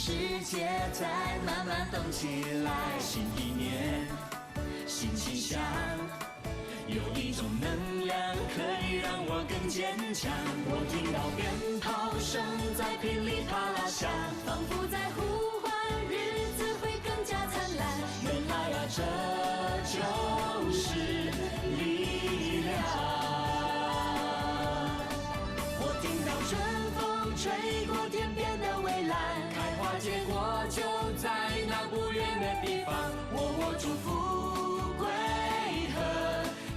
世界在慢慢动起来，新一年新气象，有一种能量可以让我更坚强。我听到鞭炮声在噼里啪啦响，仿佛在呼唤日子会更加灿烂。原来啊，这就是力量。我听到春风吹过天边的蔚蓝，开花结果就在那不远的地方。我祝福贵和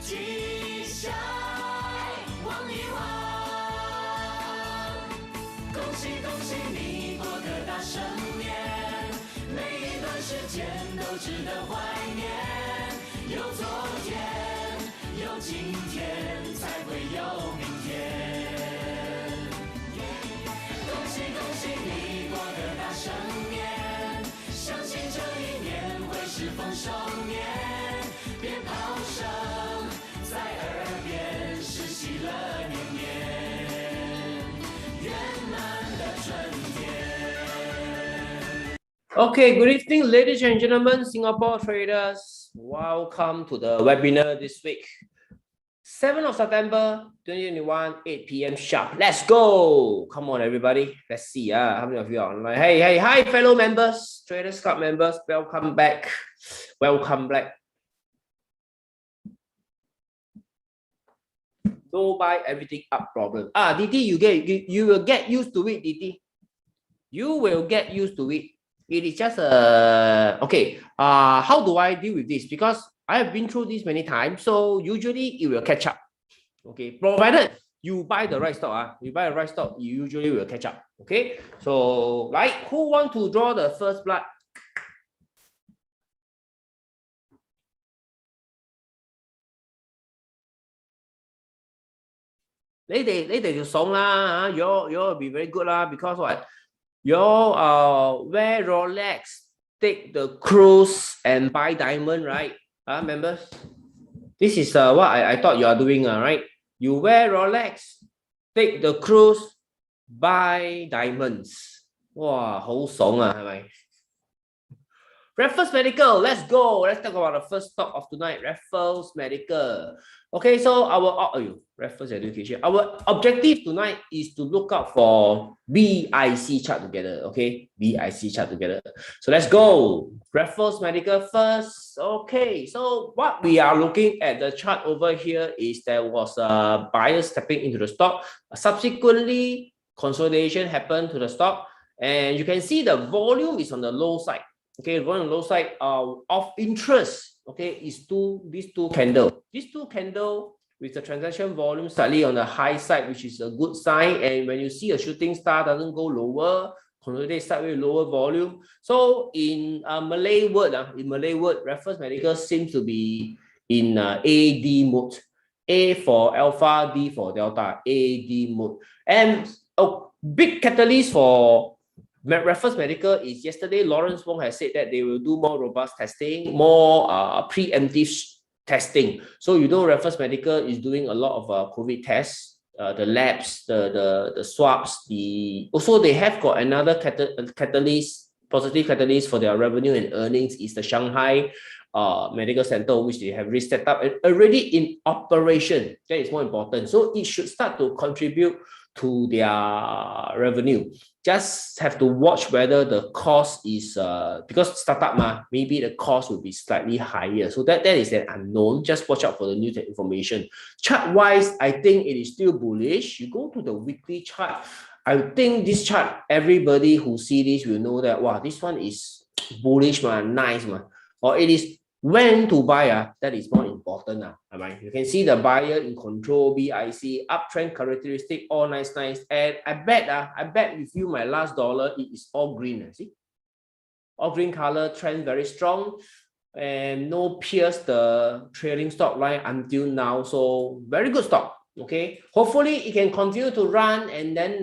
吉祥，旺一旺。恭喜恭喜你过个大生年，每一段时间都值得怀念。有昨天，有今天，才会有明天。恭喜恭喜你过个大生年，相信这一年会是丰收年。鞭炮声在耳边，是喜乐年年，圆满的春天。Okay, good evening, ladies and gentlemen, Singapore traders. Welcome to the webinar this week. 7th of September 2021, 8 p.m. sharp. Let's go. Come on, everybody. Let's see. How many of you are online? Hey, hi, fellow members, Traders Club members. Welcome back. Welcome back. Don't buy everything up problem. Didi, you will get used to it, Didi. You will get used to it. It is just okay. How do I deal with this? Because I have been through this many times, so usually it will catch up. Okay, provided you buy the right stock. You buy the right stock, you usually will catch up. Okay, so right, who want to draw the first blood? They 就慫啦，you will be very good 啦 because what? You wear Rolex, take the cruise and buy diamond, right? Members, this is what I thought you are doing, right? You wear Rolex, take the cruise, buy diamonds. Wow, 好爽啊，係咪？ Raffles Medical, let's go. Let's talk about the first stock of tonight, Raffles Medical. Okay, so Raffles Education. Our objective tonight is to look out for BIC chart together. Okay, BIC chart together. So let's go. Raffles Medical first. Okay, so what we are looking at the chart over here is there was a buyer stepping into the stock. Subsequently, consolidation happened to the stock, and you can see the volume is on the low side. Okay, on the low side of interest, okay, is these two candles. These two candles with the transaction volume slightly on the high side, which is a good sign. And when you see a shooting star doesn't go lower, consolidate sideways lower volume. So in Malay word, Raffles Medical seems to be in AD mode. A for alpha, D for delta, AD mode. And a big catalyst for Raffles Medical is yesterday, Lawrence Wong has said that they will do more robust testing, more preemptive testing. So you know Raffles Medical is doing a lot of COVID tests, the labs, the swabs, also they have got another catalyst, positive catalyst for their revenue and earnings is the Shanghai medical center, which they have reset up and already in operation. That is more important. So it should start to contribute to their revenue. Just have to watch whether the cost is because startup maybe the cost will be slightly higher. So that is an unknown. Just watch out for the news and information. Chart wise, I think it is still bullish. You go to the weekly chart. I think this chart, everybody who see this will know that wow, this one is bullish, nice, or it is when to buy, that is more important. You can see the buyer in control, BIC, uptrend characteristic, all nice. And I bet with you my last dollar, it is all green. See? All green color, trend very strong. And no pierce the trailing stock line until now. So very good stock. Okay. Hopefully it can continue to run and then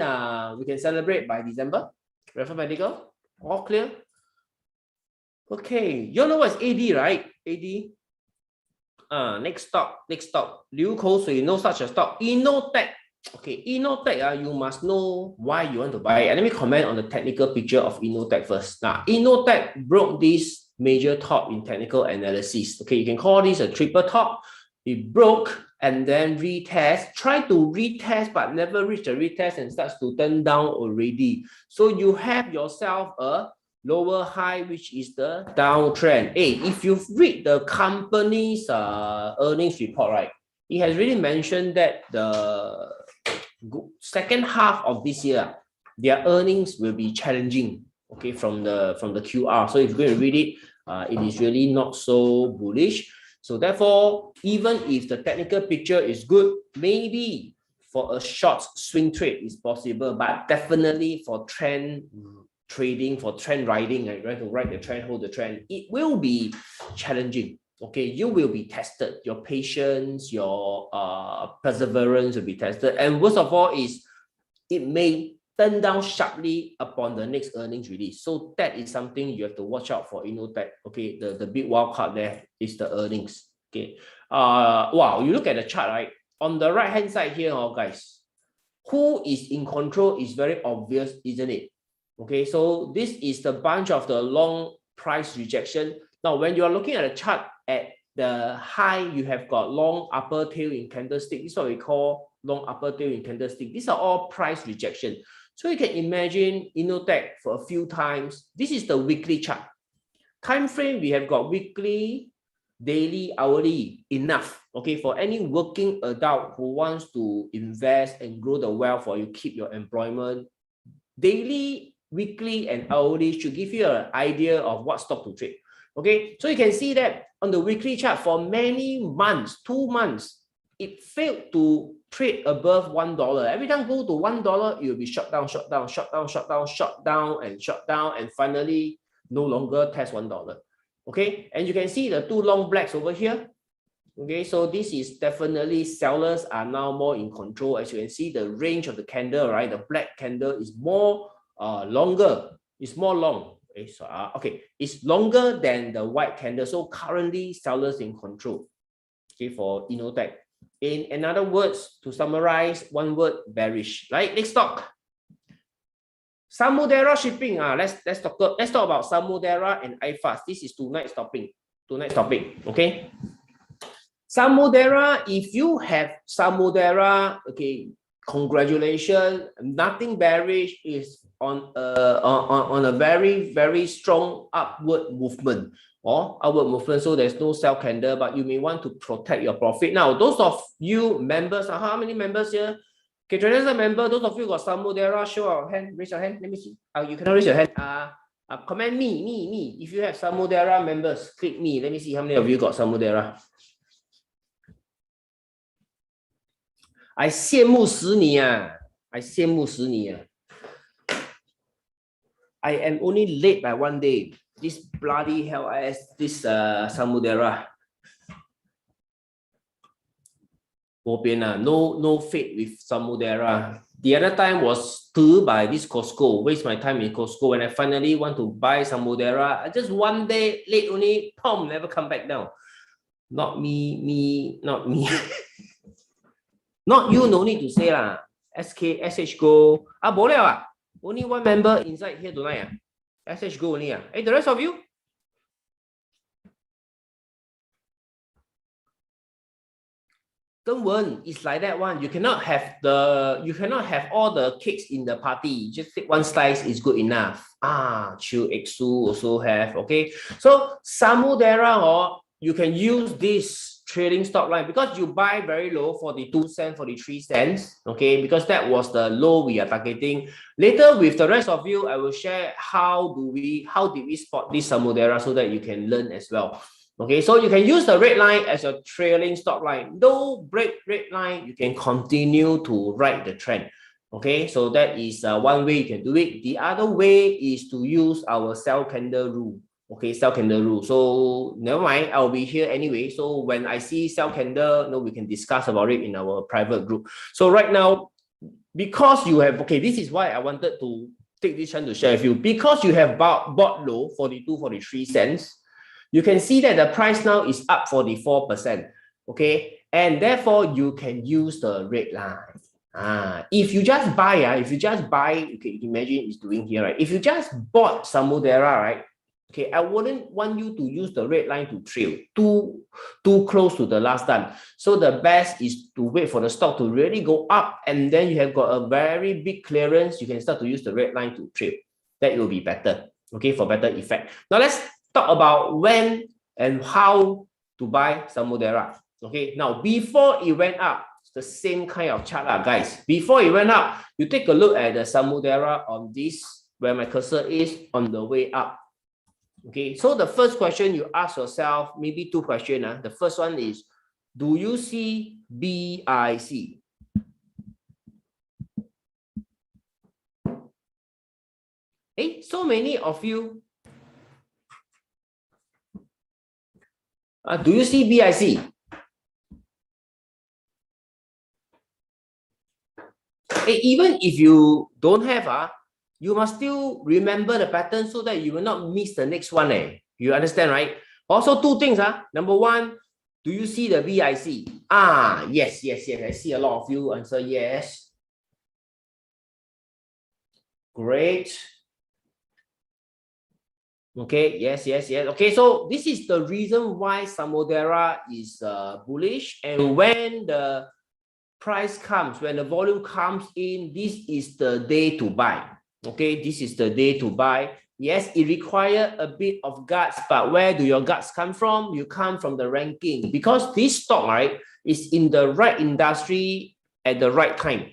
we can celebrate by December. Raffles Medical, all clear. Okay, you know what's AD, right? AD. Next stock. Liu Kousui, no such a stock. Innotech. Okay, Innotech, you must know why you want to buy it. And let me comment on the technical picture of Innotech first. Now, Innotech broke this major top in technical analysis. Okay, you can call this a triple top. It broke and then retest, try to retest, but never reach the retest and starts to turn down already. So you have yourself a lower high, which is the downtrend. Hey, if you've read the company's earnings report, right, it has really mentioned that the second half of this year, their earnings will be challenging. Okay, from the QR. So if you're going to read it, it is really not so bullish. So therefore, even if the technical picture is good, maybe for a short swing trade is possible, but definitely for trend trading, for trend riding, right, to ride the trend, hold the trend, it will be challenging. Okay, you will be tested. Your patience, your perseverance will be tested. And worst of all is it may turn down sharply upon the next earnings release. So that is something you have to watch out for Innotech. Okay, the big wild card there is the earnings. Okay, wow, you look at the chart, right? On the right hand side here, guys, who is in control is very obvious, isn't it? Okay, so this is the bunch of the long price rejection. Now, when you are looking at a chart at the high, you have got long upper tail in candlestick. This is what we call long upper tail in candlestick. These are all price rejection. So you can imagine Innotech for a few times. This is the weekly chart. Time frame, we have got weekly, daily, hourly, enough. Okay, for any working adult who wants to invest and grow the wealth for you, keep your employment, daily, weekly, and hourly should give you an idea of what stock to trade. Okay, so you can see that on the weekly chart for many months, 2 months, it failed to trade above $1. Every time go to $1, it will be shut down, shut down, shut down, shut down, shut down, and shut down, and finally no longer test $1. Okay, and you can see the two long blacks over here. Okay, so this is definitely sellers are now more in control. As you can see, the range of the candle, right? The black candle is more longer. It's more long. Okay, so okay, it's longer than the white candle. So currently, sellers in control. Okay, for Innotech. In other words, to summarize, one word: bearish. Right. Next stock. Samudera Shipping. Let's talk about Samudera and iFast. This is tonight's topic. Okay. Samudera, if you have Samudera, okay, congratulations. Nothing bearish, is on a very, very strong upward movement. So there's no sell candle, but you may want to protect your profit. Now, those of you members, how many members here? Okay, traders are member. Those of you got Samudera, show your hand, raise your hand. Let me see. You cannot raise your hand. Comment me. If you have Samudera members, click me. Let me see how many of you got Samudera. I 羡慕死你啊 I 羡慕死你啊 I am only late by 1 day. This bloody hell, this Samudera. No fate with Samudera. The other time was by this Costco. Waste my time in Costco. When I finally want to buy Samudera, just 1 day late only, never come back down. Not me. Not you, no need to say lah. SH Go. Only one member inside here tonight. SH Go only. Hey, the rest of you? Don't worry, it's like that one. You cannot have all the cakes in the party. Just take one slice is good enough. Chiu Exu also have. Okay. So Samudera, you can use this trading stop line because you buy very low, 42 cents, 43 cents. Okay, because that was the low we are targeting. Later with the rest of you, I will share how did we spot this Samudera so that you can learn as well. Okay, so you can use the red line as a trailing stop line. No break red line, you can continue to ride the trend. Okay, so that is one way you can do it. The other way is to use our sell candle rule. Okay, sell candle rule. So never mind, I'll be here anyway. So when I see sell candle, we can discuss about it in our private group. So right now, because you have, okay, this is why I wanted to take this chance to share with you. Because you have bought low, 42, 43 cents, you can see that the price now is up 44%. Okay, and therefore you can use the red line. If you just buy, okay, imagine it's doing here, right? If you just bought Samudera, right? Okay, I wouldn't want you to use the red line to trail too close to the last time. So the best is to wait for the stock to really go up, and then you have got a very big clearance. You can start to use the red line to trail. That will be better, okay, for better effect. Now let's talk about when and how to buy Samudera. Okay, now before it went up, the same kind of chart, guys. Before it went up, you take a look at the Samudera on this, where my cursor is, on the way up. Okay, so the first question you ask yourself, maybe two questions. The first one is, do you see BIC? Hey, so many of you, do you see BIC? Hey, even if you don't have, you must still remember the pattern so that you will not miss the next one. You understand, right? Also, two things. Number one, do you see the BIC? Yes. I see a lot of you answer yes. Great. Okay, yes. Okay, so this is the reason why Samudera is bullish. And when the price comes, when the volume comes in, this is the day to buy. Okay, this is the day to buy. Yes, it requires a bit of guts, but where do your guts come from? You come from the ranking, because this stock, right, is in the right industry at the right time.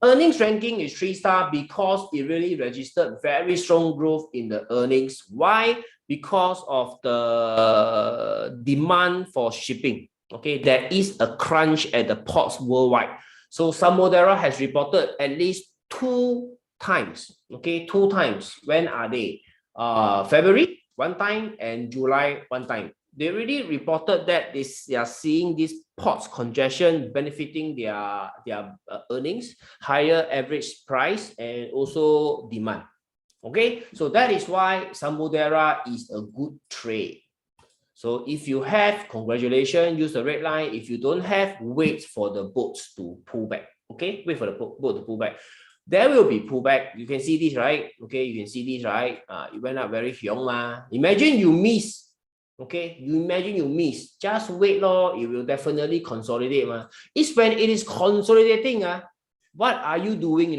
Earnings ranking is 3-star because it really registered very strong growth in the earnings. Why? Because of the demand for shipping. Okay, there is a crunch at the ports worldwide. So Samudera has reported at least 2 times. Okay, 2 times. When are they? February 1 time and July 1 time. They already reported that they are seeing this ports congestion benefiting their earnings, higher average price, and also demand. Okay, so that is why Samudera is a good trade. So if you have, congratulations, use the red line. If you don't have, wait for the boats to pull back. Okay, wait for the boat to pull back. There will be pullback. You can see this, right? Okay, you can see this, right? It went up very hiong. Imagine you miss. Okay, you imagine you miss. Just wait, it will definitely consolidate. It's when it is consolidating. What are you doing?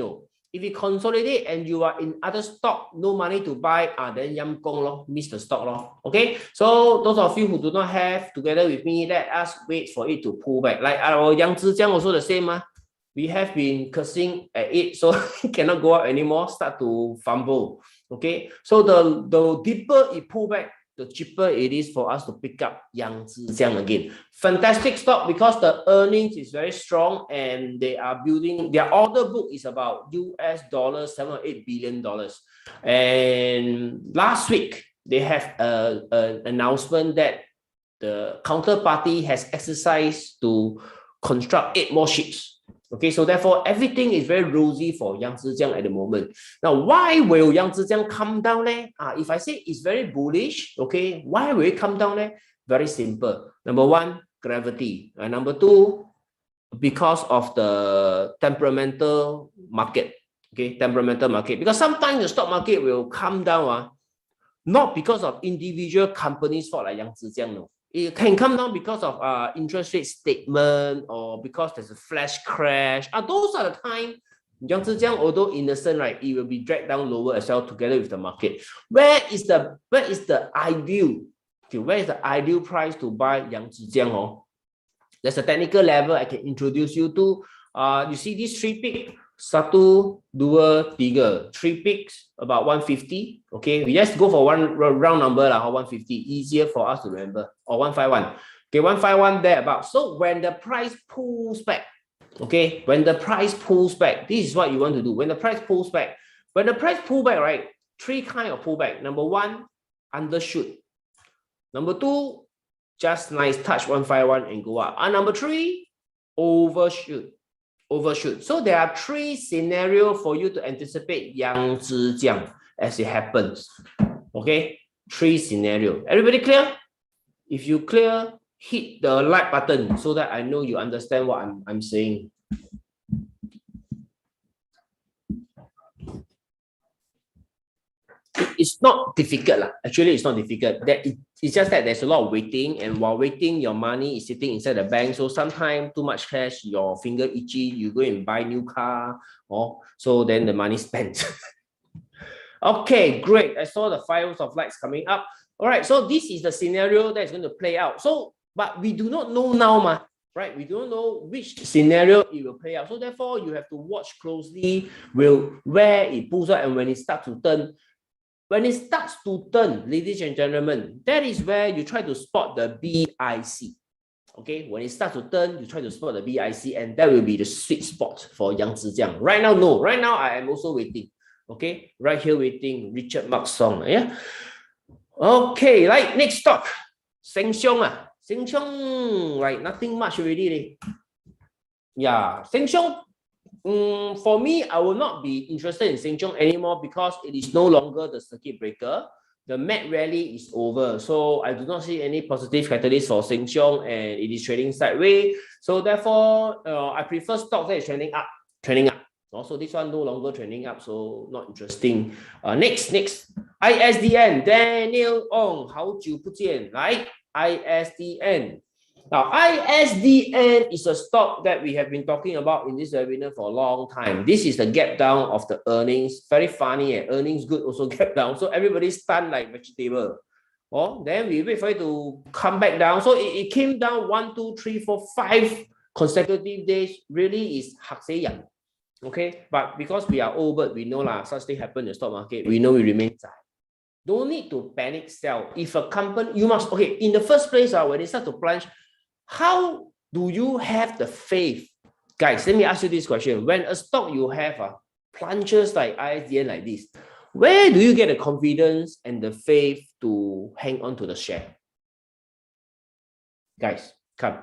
If you consolidate and you are in other stock, no money to buy, then yam gong miss the stock. Okay, so those of you who do not have, together with me, let us wait for it to pull back. Like our Yang Zhijiang also the same. We have been cursing at it, so it cannot go up anymore, start to fumble. Okay, so the deeper it pull back, the cheaper it is for us to pick up Yang Zhijiang again. Fantastic stock because the earnings is very strong and they are building, their order book is about $7 or $8 billion. And last week, they have an announcement that the counterparty has exercised to construct 8 more ships. Okay, so therefore, everything is very rosy for Yang Zhijiang at the moment. Now, why will Yang Zhijiang come down? If I say it's very bullish, okay, why will it come down? Very simple. Number one, gravity. And number two, because of the temperamental market. Okay, temperamental market. Because sometimes the stock market will come down, not because of individual companies fault like Yang Zhijiang, no. It can come down because of interest rate statement or because there's a flash crash. Those are the time Yang Zhijiang, although innocent, right, it will be dragged down lower as well together with the market. Where is the ideal? Okay, where is the ideal price to buy Yang Zhijiang? There's a technical level I can introduce you to. You see these 3 peaks. 1, 2, 3. 3 peaks about 150. Okay, we just go for one round number, 150. Easier for us to remember. Or 151. Okay, 151 there about. So when the price pulls back, okay, when the price pulls back, this is what you want to do. When the price pulls back, right, 3 kind of pullback. Number 1, undershoot. Number 2, just nice touch 151 and go up. Number 3, overshoot. So there are 3 scenarios for you to anticipate Yang Zhijiang as it happens. Okay, 3 scenarios. Everybody clear? If you clear, hit the like button so that I know you understand what I'm saying. it's not difficult lah. Actually, it's not difficult. It's just that there's a lot of waiting, and while waiting, your money is sitting inside the bank. So sometimes too much cash, your finger itchy, you go and buy new car, so then the money spent. Okay, great. I saw the files of lights coming up. All right, so this is the scenario that's going to play out. So, but we do not know now, right? We don't know which scenario it will play out. So therefore, you have to watch closely where it pulls out and when it starts to turn. When it starts to turn, ladies and gentlemen, that is where you try to spot the BIC. Okay, when it starts to turn, you try to spot the BIC, and that will be the sweet spot for Yang Zijiang. Right now, no. Right now, I am also waiting. Okay, right here waiting. Richard Mark Song. Yeah. Okay, right. Next stock. Sheng Siong. Sheng Siong, right? Nothing much already. Yeah, Sheng Siong. For me, I will not be interested in Sheng Siong anymore because it is no longer the circuit breaker. The MAC rally is over, so I do not see any positive catalyst for Sheng Siong, and it is trading sideways. So therefore, I prefer stocks that is trending up. Also, this one no longer trending up, so not interesting. Next, ISDN Daniel Ong, 好久不见，来 ISDN. Now, ISDN is a stock that we have been talking about in this webinar for a long time. This is the gap down of the earnings. Very funny, earnings good also gap down. So everybody's stunned like vegetable. Then we wait for it to come back down. So it came down 1, 2, 3, 4, 5 consecutive days. Really is hak se yang. Okay, but because we are old bird, we know such thing happen in the stock market. We know we remain zai. Don't need to panic sell. If a company, you must, okay, in the first place, when it starts to plunge, how do you have the faith? Guys, let me ask you this question. When a stock you have plunges like ISDN like this, where do you get the confidence and the faith to hang on to the share? Guys, come.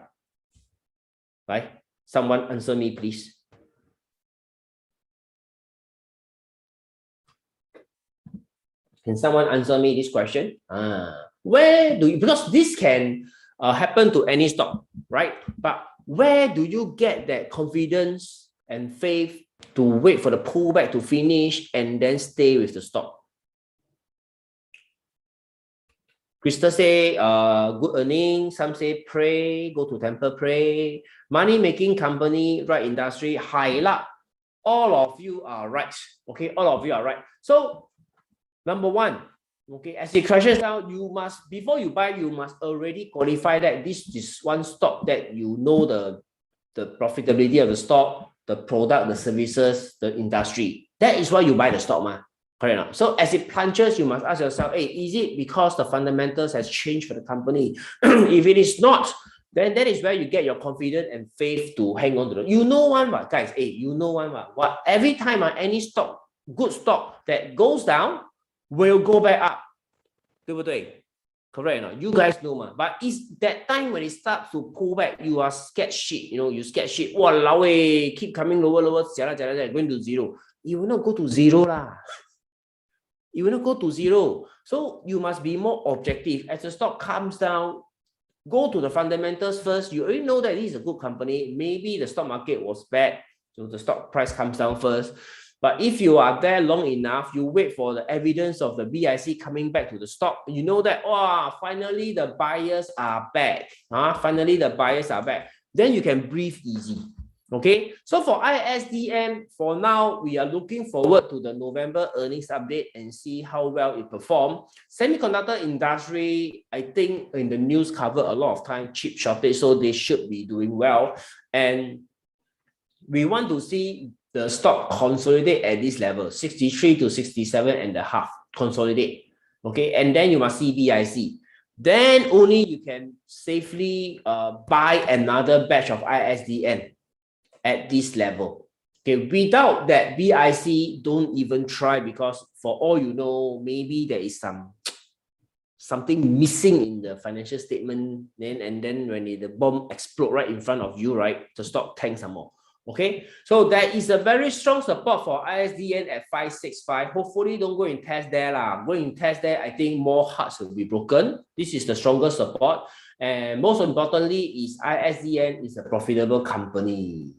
Right? Someone answer me, please. Can someone answer me this question? Where do you, because this can happen to any stock, right? But where do you get that confidence and faith to wait for the pullback to finish and then stay with the stock? Crystal say, good earnings. Some say pray, go to temple, pray. Money making company, right industry, high luck. All of you are right. Okay, all of you are right. So, number one, okay, as it crashes down, you must, before you buy, you must already qualify that this is one stock that you know the profitability of the stock, the product, the services, the industry. That is why you buy the stock, correct or not? So as it plunges, you must ask yourself, hey, is it because the fundamentals has changed for the company? If it is not, then that is where you get your confidence and faith to hang on to it. You know one, but guys, hey, you know one, what every time any stock, good stock that goes down, will go back up. 对不对? Correct or not? You guys know, but it's that time when it starts to pull back, you are scared shit. You scared shit. Walao, keep coming lower, going to zero. It will not go to zero lah. It will not go to zero. So you must be more objective. As the stock comes down, go to the fundamentals first. You already know that this is a good company. Maybe the stock market was bad, so the stock price comes down first. But if you are there long enough, you wait for the evidence of the BIC coming back to the stock. You know that, finally the buyers are back. Finally the buyers are back. Then you can breathe easy. Okay. So for ISDN, for now, we are looking forward to the November earnings update and see how well it performed. Semiconductor industry, I think in the news cover a lot of time, chip shortage, so they should be doing well. And we want to see the stock consolidate at this level, 63 to 67.5, consolidate. Okay, and then you must see BIC. Then only you can safely buy another batch of ISDN at this level. Okay, without that BIC, don't even try, because for all you know, maybe there is something missing in the financial statement. And then when the bomb explode right in front of you, right, the stock tanks some more. Okay, so there is a very strong support for ISDN at 565. Hopefully, don't go and test there lah. Go and test there, I think more hearts will be broken. This is the strongest support, and most importantly, is ISDN is a profitable company.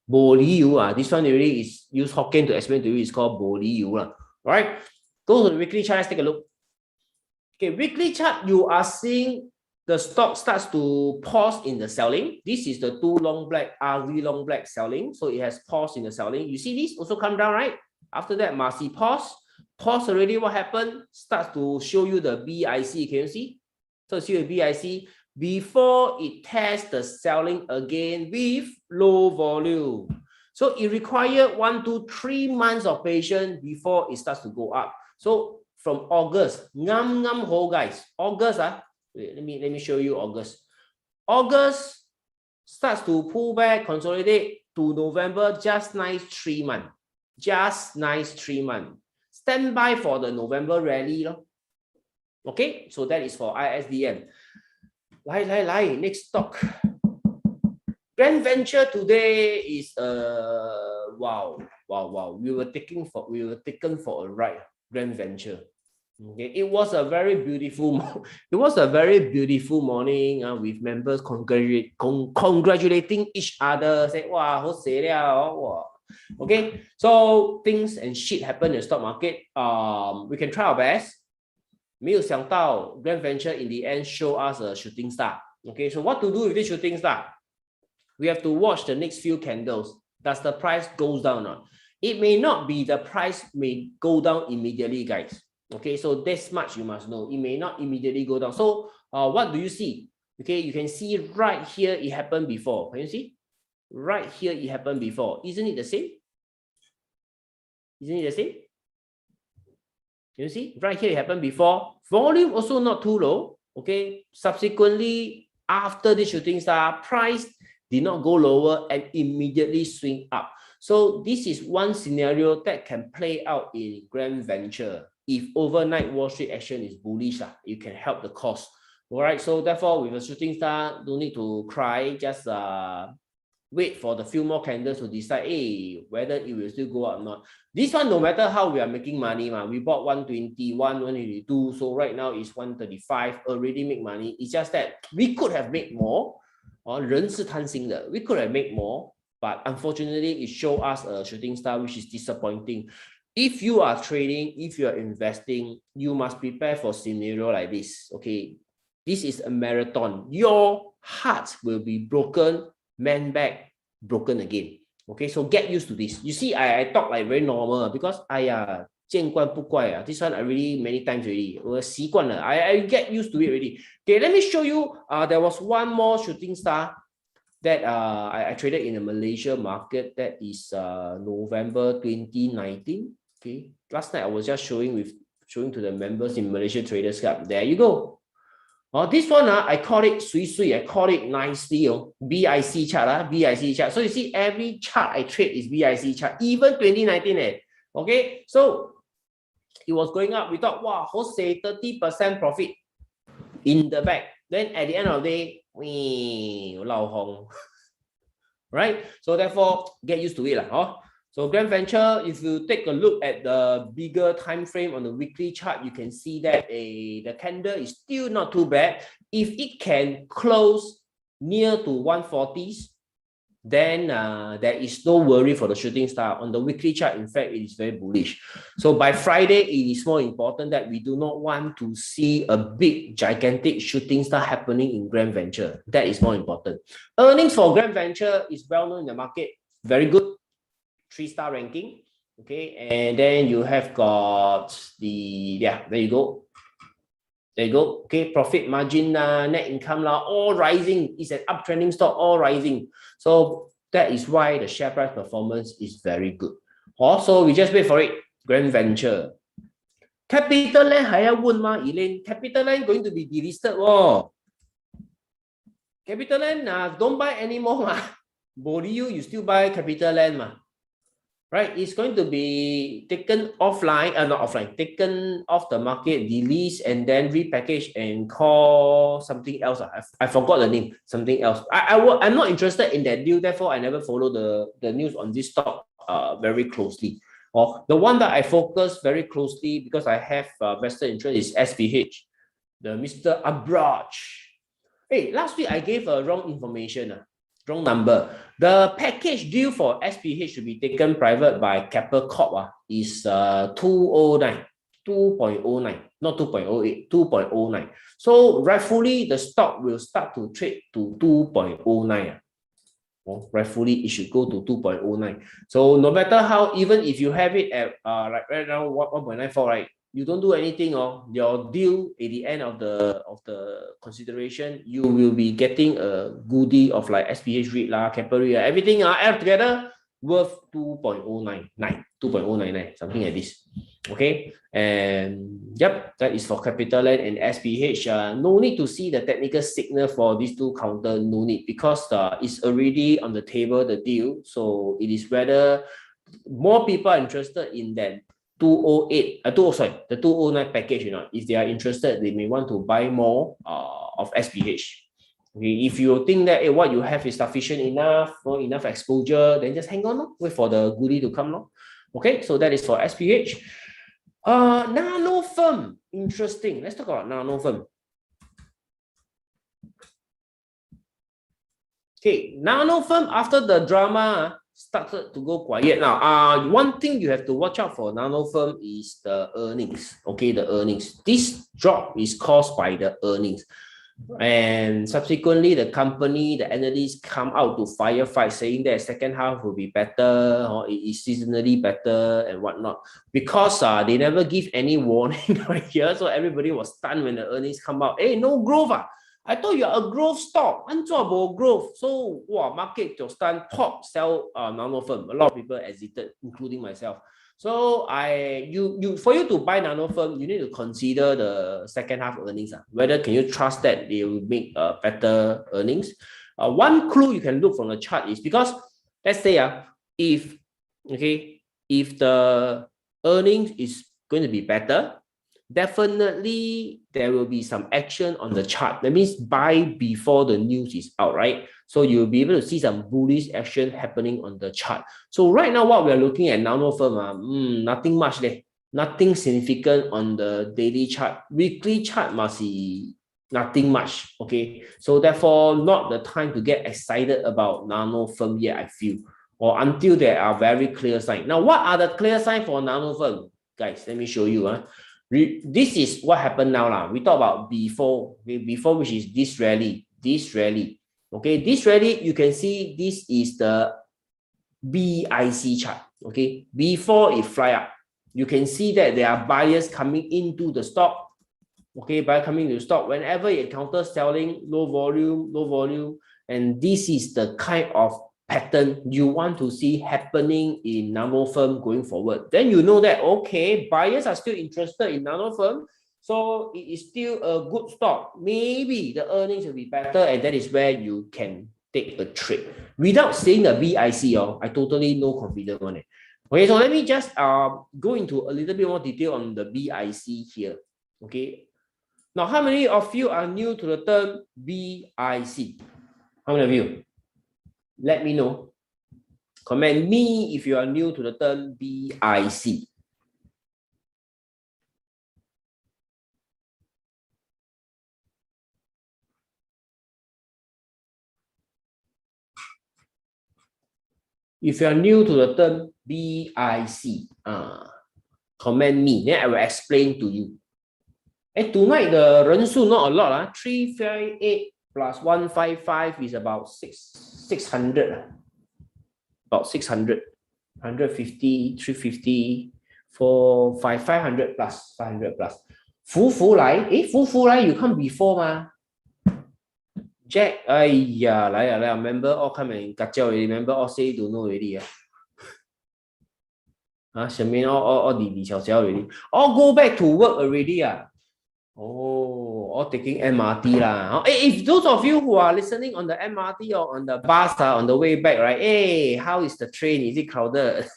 Bo Li Yu, this one really is use Hokkien to explain to you. It's called Bo Li Yu, right? Go to the weekly chart, let's take a look. Okay, weekly chart, you are seeing the stock starts to pause in the selling. This is the 2 long black, RV long black selling. So it has paused in the selling. You see this also come down, right? After that, Marcy pause. Pause already, what happened? Starts to show you the BIC. Can you see? So see the BIC before it tests the selling again with low volume. So it required 1 to 3 months of patience before it starts to go up. So from August, ngam ho guys. August, let me show you August. August starts to pull back, consolidate to November, just nice 3 months. Just nice 3 months. Stand by for the November rally. Okay, so that is for ISDM. Next stock. Grand Venture today is wow. We were taken for a ride. Grand Venture. Okay, it was a very beautiful morning with members congratulating each other. Say, wow, how say wow. Okay, so things and shit happen in the stock market. We can try our best. 没有想到 Grand Venture in the end show us a shooting star. Okay, so what to do with this shooting star? We have to watch the next few candles. Does the price goes down or not? It may not be the price may go down immediately, guys. Okay, so this much you must know. It may not immediately go down. So what do you see? Okay, you can see right here it happened before. Can you see? Right here it happened before. Isn't it the same? Isn't it the same? You see, right here it happened before. Volume also not too low. Okay, subsequently, after the shooting star, price did not go lower and immediately swing up. So this is one scenario that can play out in Grand Venture. If overnight Wall Street action is bullish, you can help the cause. All right, so therefore with a shooting star, don't need to cry. Just wait for the few more candles to decide whether it will still go up or not. This one, no matter how we are making money, we bought 121, 182, so right now it's 135, already make money. It's just that we could have made more. 人是贪心的, we could have made more, but unfortunately it showed us a shooting star, which is disappointing. If you are trading, if you are investing, you must prepare for scenario like this. Okay, this is a marathon. Your heart will be broken, man back, broken again. Okay, so get used to this. You see, I talk like very normal because this one I really many times already. I get used to it already. Okay, let me show you. There was one more shooting star that I traded in the Malaysia market. That is November 2019. Okay, last night I was just showing to the members in Malaysia Traders Club. There you go. This one, I call it sui. I call it nicely. BIC chart. BIC chart. So you see, every chart I trade is BIC chart. Even 2019. Okay, so it was going up. We thought, wow, Jose, 30% profit in the back. Then at the end of the day, lao hong. Right? So therefore, get used to it. So Grand Venture, if you take a look at the bigger time frame on the weekly chart, you can see that the candle is still not too bad. If it can close near to 140s, then there is no worry for the shooting star. On the weekly chart, in fact, it is very bullish. So by Friday, it is more important that we do not want to see a big, gigantic shooting star happening in Grand Venture. That is more important. Earnings for Grand Venture is well known in the market. Very good. 3-star ranking. Okay, and then you have got the, there you go. There you go. Okay, profit margin, net income, all rising. It's an uptrending stock, all rising. So that is why the share price performance is very good. Also, we just wait for it. Grand Venture. Capital Land 还要问吗 Elaine? Capital Land going to be delisted. Capital Land, don't buy anymore. You still buy Capital Land. Right, it's going to be taken offline, not offline, taken off the market, released, and then repackaged and call something else. I forgot the name, something else. I'm not interested in that deal, therefore I never follow the news on this stock very closely. The one that I focus very closely because I have vested interest is SPH, the Mr. Abraj. Hey, last week I gave wrong information. Wrong number. The package deal for SPH to be taken private by Capital Corp is 209. 2.09, not 2.08, 2.09. So rightfully, the stock will start to trade to 2.09. Rightfully, it should go to 2.09. So no matter how, even if you have it at like right now 1.94, right? You don't do anything, your deal at the end of the consideration, you will be getting a goodie of like SPH REIT lah, Capri, everything add together worth 2.099, 2.099, something like this. Okay, and yep, that is for CapitaLand and SPH. No need to see the technical signal for these two counter, no need, because it's already on the table, the deal. So it is whether more people are interested in that 208, the 209 package, if they are interested, they may want to buy more of SPH. Okay, if you think that what you have is sufficient enough, not enough exposure, then just hang on, wait for the goodie to come. Okay, so that is for SPH. Nano firm, interesting. Let's talk about nano firm. Okay, nano firm, after the drama started to go quiet now. One thing you have to watch out for nano firm is the earnings. Okay, the earnings. This drop is caused by the earnings. And subsequently, the company, the analysts come out to firefight, saying that second half will be better, or it is seasonally better and whatnot. Because they never give any warning right here, so everybody was stunned when the earnings come out. Hey, no growth. I thought you're a growth stock. Unjob growth. So, market just stand top, sell nano firm. A lot of people exited, including myself. So for you to buy nano firm, you need to consider the second half earnings. Whether can you trust that they will make better earnings? One clue you can look from the chart is because let's say if the earnings is going to be better, definitely there will be some action on the chart. That means buy before the news is out, right? So you'll be able to see some bullish action happening on the chart. So right now, what we're looking at nano firm, nothing much there. Nothing significant on the daily chart. Weekly chart must be nothing much, okay? So therefore, not the time to get excited about nano firm yet, I feel. Or until there are very clear signs. Now, what are the clear signs for nano firm? Guys, let me show you. This is what happened now. We talk about before, before which is this rally. Okay, this rally, you can see this is the BIC chart. Okay, before it fly up, you can see that there are buyers coming into the stock. Okay, buyer coming into the stock. Whenever it encounters selling, low volume, and this is the kind of pattern you want to see happening in nano firm going forward. Then you know that, okay, buyers are still interested in nano firm. So it is still a good stock. Maybe the earnings will be better, and that is where you can take a trade. Without seeing the BIC, I totally no confidence on it. Okay, so let me just go into a little bit more detail on the BIC here. Okay. Now, how many of you are new to the term BIC? How many of you? Let me know. Comment me if you are new to the term BIC. If you are new to the term BIC, comment me, then I will explain to you. Tonight the 人数 not a lot. 358 plus 155 is about 600. About 600. 150, 350, 500 plus. 500 plus. 福来 you come before 吗 Jack,来 member all come and kacau already. Member all say don't know already. Shermaine all di already. All go back to work already. All taking MRT lah. If those of you who are listening on the MRT or on the bus on the way back, right? Hey, how is the train? Is it crowded?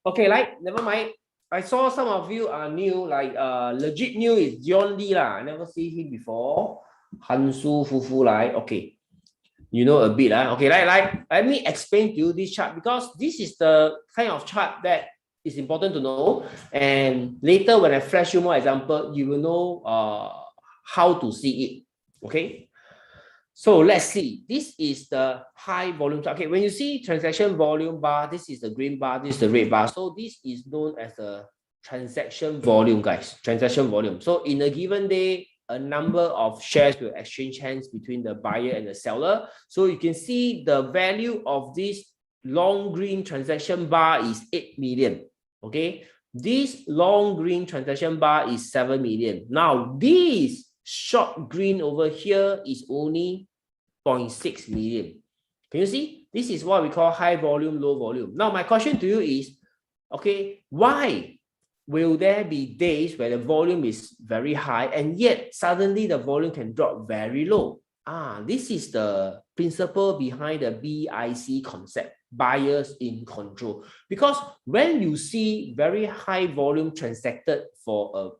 Okay, never mind. I saw some of you are new, legit new is John Lee lah. I never see him before. Hansu Fufu okay, you know a bit okay, let me explain to you this chart, because this is the kind of chart that is important to know, and later when I flash you more example, you will know how to see it. Okay, so let's see. This is the high volume chart. Okay, when you see transaction volume bar, this is the green bar, this is the red bar. So this is known as the transaction volume, guys. Transaction volume. So in a given day, a number of shares will exchange hands between the buyer and the seller. So you can see the value of this long green transaction bar is 8 million. Okay. This long green transaction bar is 7 million. Now, this short green over here is only 0.6 million. Can you see? This is what we call high volume, low volume. Now, my question to you is, okay, why will there be days where the volume is very high and yet suddenly the volume can drop very low? This is the principle behind the BIC concept, buyers in control. Because when you see very high volume transacted for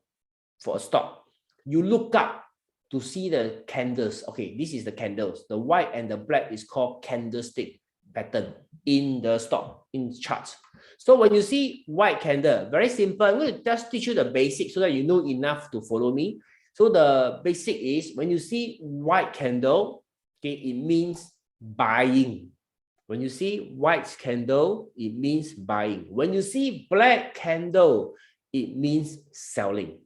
a stock, you look up to see the candles. Okay, this is the candles. The white and the black is called candlestick pattern in the stock, in charts. So when you see white candle, very simple. I'm going to just teach you the basics so that you know enough to follow me. So the basic is when you see white candle, okay, it means buying. When you see white candle, it means buying. When you see black candle, it means selling.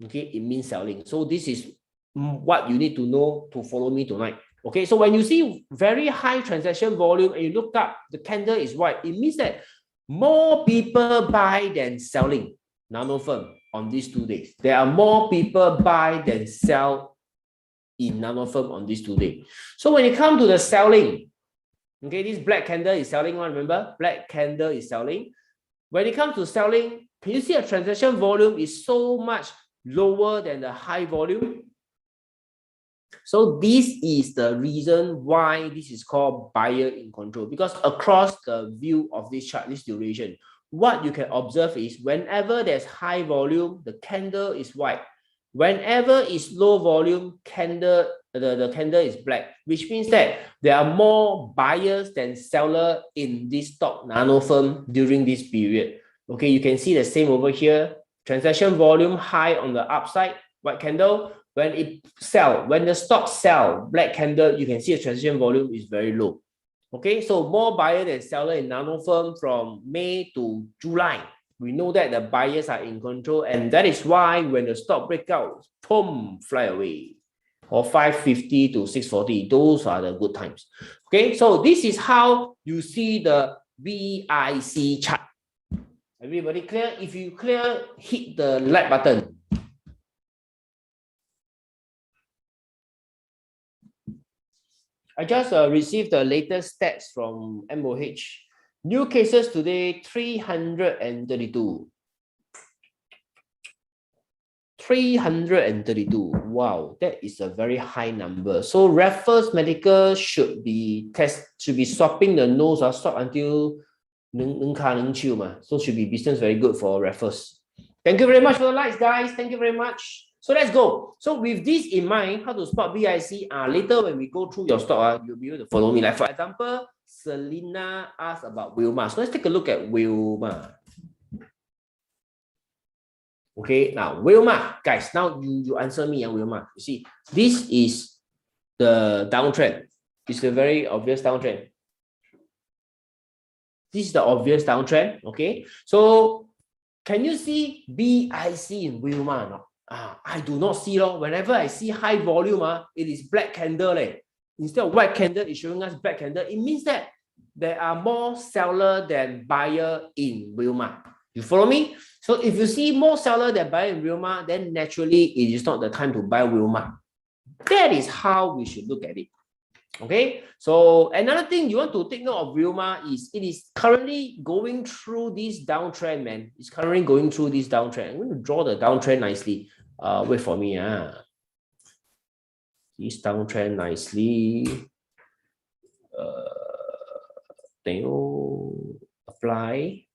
Okay, it means selling. So this is what you need to know to follow me tonight. Okay, so when you see very high transaction volume and you look up, the candle is white, it means that more people buy than selling nano firm on these 2 days. There are more people buy than sell in nano firm on these 2 days. So when it comes to the selling, okay, this black candle is selling one, remember? Black candle is selling. When it comes to selling, can you see a transaction volume is so much lower than the high volume? So this is the reason why this is called buyer in control, because across the view of this chart, this duration, what you can observe is whenever there's high volume, the candle is white. Whenever it's low volume, the candle is black, which means that there are more buyers than seller in this stock nano firm during this period. Okay, you can see the same over here. Transaction volume high on the upside, white candle. When it sell, when the stock sell, black candle, you can see the transaction volume is very low. Okay, so more buyer than seller in nano firm from May to July. We know that the buyers are in control, and that is why when the stock breakout, boom, fly away. Or 550 to 640, those are the good times. Okay, so this is how you see the BIC chart. Everybody clear? If you clear, hit the like button. I just received the latest stats from MOH. New cases today, 332. 332. Wow, that is a very high number. So Raffles Medical should be swapping the nose or swap until so should be business very good for Raffles. Thank you very much for the likes, guys. Thank you very much. So let's go. So with this in mind, how to spot BIC? Later when we go through your stock, you'll be able to follow me. Like for example, Selena asked about Wilmar. So let's take a look at Wilmar. Okay, now Wilmar, guys, now you answer me, Wilmar. You see, this is the downtrend. It's a very obvious downtrend. This is the obvious downtrend. Okay, so can you see BIC in Wilmar? No? I do not see. Whenever I see high volume, it is black candle. Instead of white candle, it's showing us black candle. It means that there are more seller than buyer in Wilmar. You follow me? So if you see more seller than buyer in Wilmar, then naturally it is not the time to buy Wilmar. That is how we should look at it. Okay, so another thing you want to take note of Wilmar is it is currently going through this downtrend, man. It's currently going through this downtrend. I'm going to draw the downtrend nicely. Wait for me. This downtrend nicely. Apply.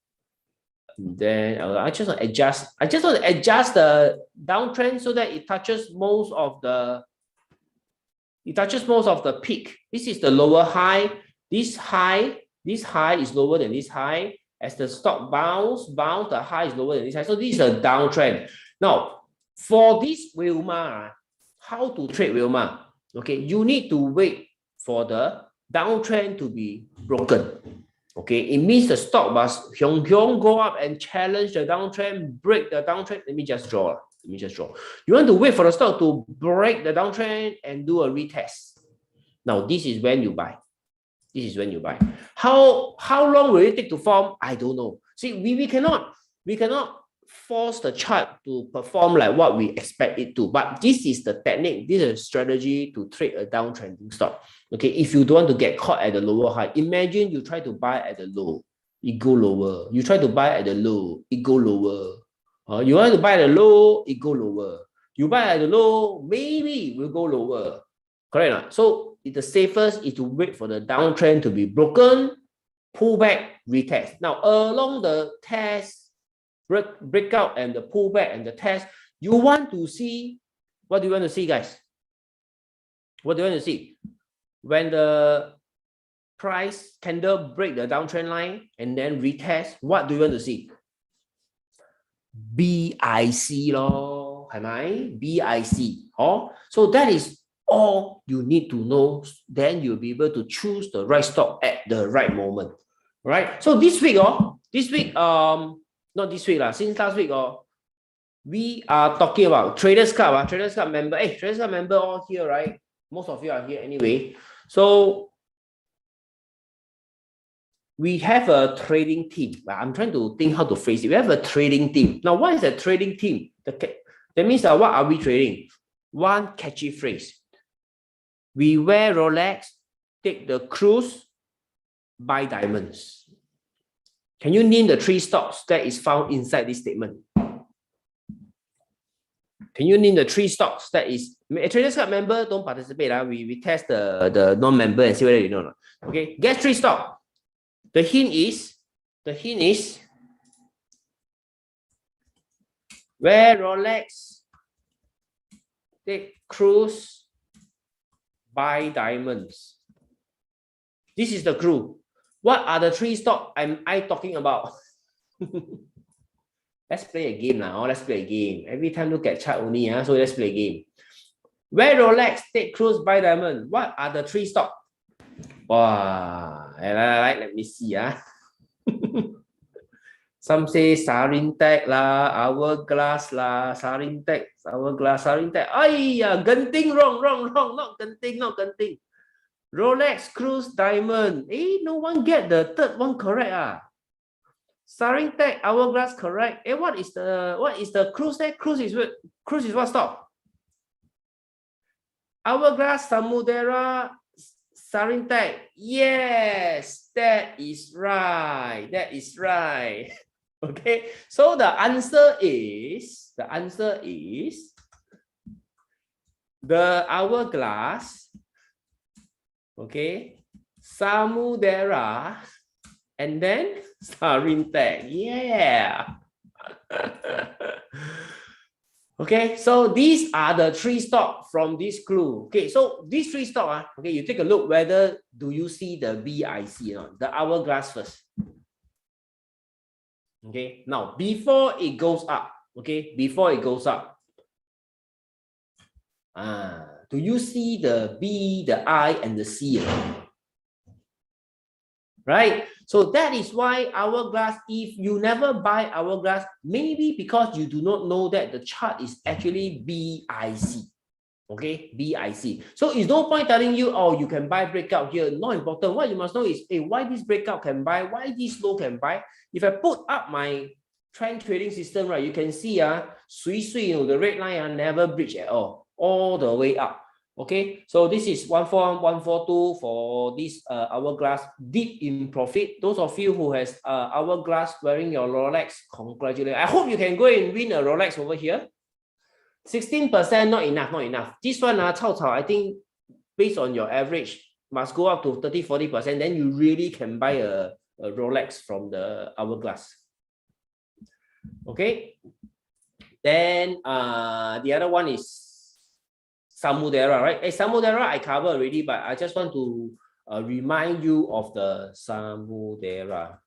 And then I just want to adjust. I just want to adjust the downtrend so that it touches most of the. It touches most of the peak. This is the lower high. This high is lower than this high. As the stock bounce, the high is lower than this high. So this is a downtrend. Now, for this Wilmar, how to trade Wilmar? Okay, you need to wait for the downtrend to be broken. Okay, it means the stock must go up and challenge the downtrend, break the downtrend. Let me just draw. You want to wait for the stock to break the downtrend and do a retest. Now, this is when you buy. How long will it take to form? I don't know. See, we cannot force the chart to perform like what we expect it to. But this is the technique. This is a strategy to trade a downtrending stock. Okay, if you don't want to get caught at the lower high, imagine you try to buy at the low, it go lower. You try to buy at the low, it go lower. You want to buy at the low, it go lower. You buy at the low, maybe it will go lower. Correct or not? So the safest is to wait for the downtrend to be broken, pull back, retest. Now, along the test, breakout and the pullback and the test, you want to see, what do you want to see, guys? What do you want to see? When the price candle break the downtrend line and then retest, what do you want to see? BIC lor, am I? BIC. Oh, so that is all you need to know. Then you'll be able to choose the right stock at the right moment. Right? So this week, not this week, since last week, we are talking about Traders Club, Traders Club member. Hey, Traders Club member all here, right? Most of you are here anyway. So we have a trading team. I'm trying to think how to phrase it. We have a trading team. Now, what is a trading team? That means that what are we trading? One catchy phrase. We wear Rolex, take the cruise, buy diamonds. Can you name the 3 stocks that is found inside this statement? Can you name the 3 stocks that is a Traders Club member? Don't participate. We test the non-member and see whether you know or not. Okay, guess 3 stocks. The hint is wear Rolex, take cruise, buy diamonds. This is the clue. What are the 3 stocks am I talking about? Let's play a game now. Let's play a game. Every time look at chart only. So let's play a game. Wear Rolex, take cruise, buy diamond. What are the 3 stocks? Wow. Let me see. Some say Sarintech lah, Hourglass lah, Sarintech, Hourglass, Sarintech. Ayya, Genting, wrong. Not Genting. Rolex, cruise, diamond. No one get the third one correct. Sarintech, Hourglass, correct. What is the cruise there? Cruise is what stock? Hourglass, Samudera, Sarintech. Yes, that is right. Okay, so the answer is the Hourglass, okay, Samudera, and then Sarintech. Yeah. Okay, so these are the 3 stocks from this clue. Okay, so these 3 stocks, okay, you take a look whether do you see the BIC or not, the Hourglass first. Okay, now before it goes up, do you see the B, the I, and the C? Right? So that is why Hourglass, if you never buy Hourglass, maybe because you do not know that the chart is actually BIC. Okay, BIC. So it's no point telling you, oh, you can buy breakout here. Not important. What you must know is, why this breakout can buy, why this low can buy. If I put up my trend trading system, right, you can see, the red line never breach at all the way up. Okay, so this is 141, 142 for this Hourglass deep in profit. Those of you who has Hourglass wearing your Rolex, congratulations. I hope you can go and win a Rolex over here. 16%, not enough. This one, I think based on your average, must go up to 30-40%. Then you really can buy a Rolex from the Hourglass. Okay. Then the other one is Samudera, right? Samudera I covered already, but I just want to remind you of the Samudera.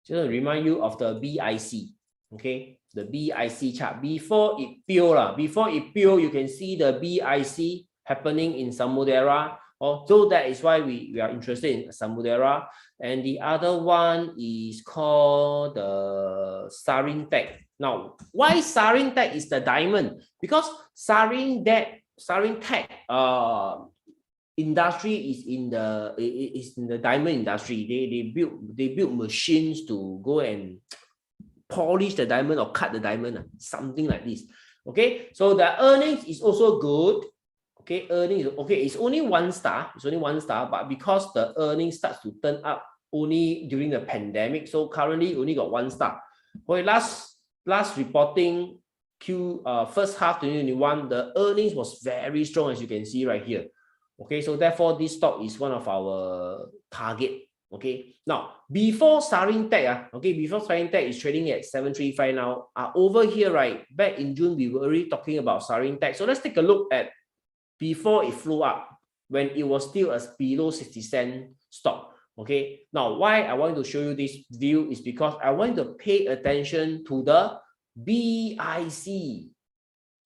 Just to remind you of the BIC. Okay, the BIC chart before it peeled, you can see the BIC happening in Samudera. So that is why we are interested in Samudera. And the other one is called the Sarintek. Now, why Sarintek is the diamond? Because Sarintek industry is in the diamond industry. They build machines to go and polish the diamond or cut the diamond, something like this. Okay, so the earnings is also good. Okay, earnings okay. It's only 1 star. It's only 1 star, but because the earnings starts to turn up only during the pandemic, so currently only got 1 star. Okay, last reporting first half 2021, the earnings was very strong, as you can see right here. Okay, so therefore this stock is one of our target. Okay, now before Sarintek, before Sarintek is trading at 735 now. Over here, right, back in June, we were already talking about Sarintek. So let's take a look at before it flew up, when it was still a below 60-cent stock. Okay, now why I want to show you this view is because I want to pay attention to the BIC.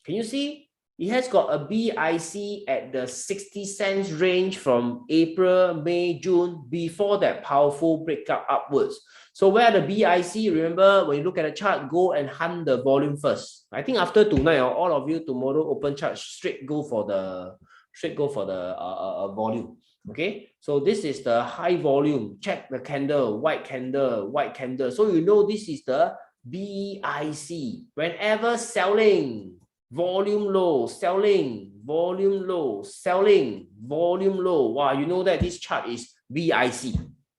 Can you see? It has got a BIC at the 60 cents range from April, May, June, before that powerful breakout upwards. So where the BIC, remember when you look at the chart, go and hunt the volume first. I think after tonight, all of you tomorrow open chart, straight go for the volume. Okay, so this is the high volume. Check the candle, white candle, white candle. So you know this is the BIC. Whenever selling, volume low, selling, volume low, selling, volume low. Wow, you know that this chart is BIC.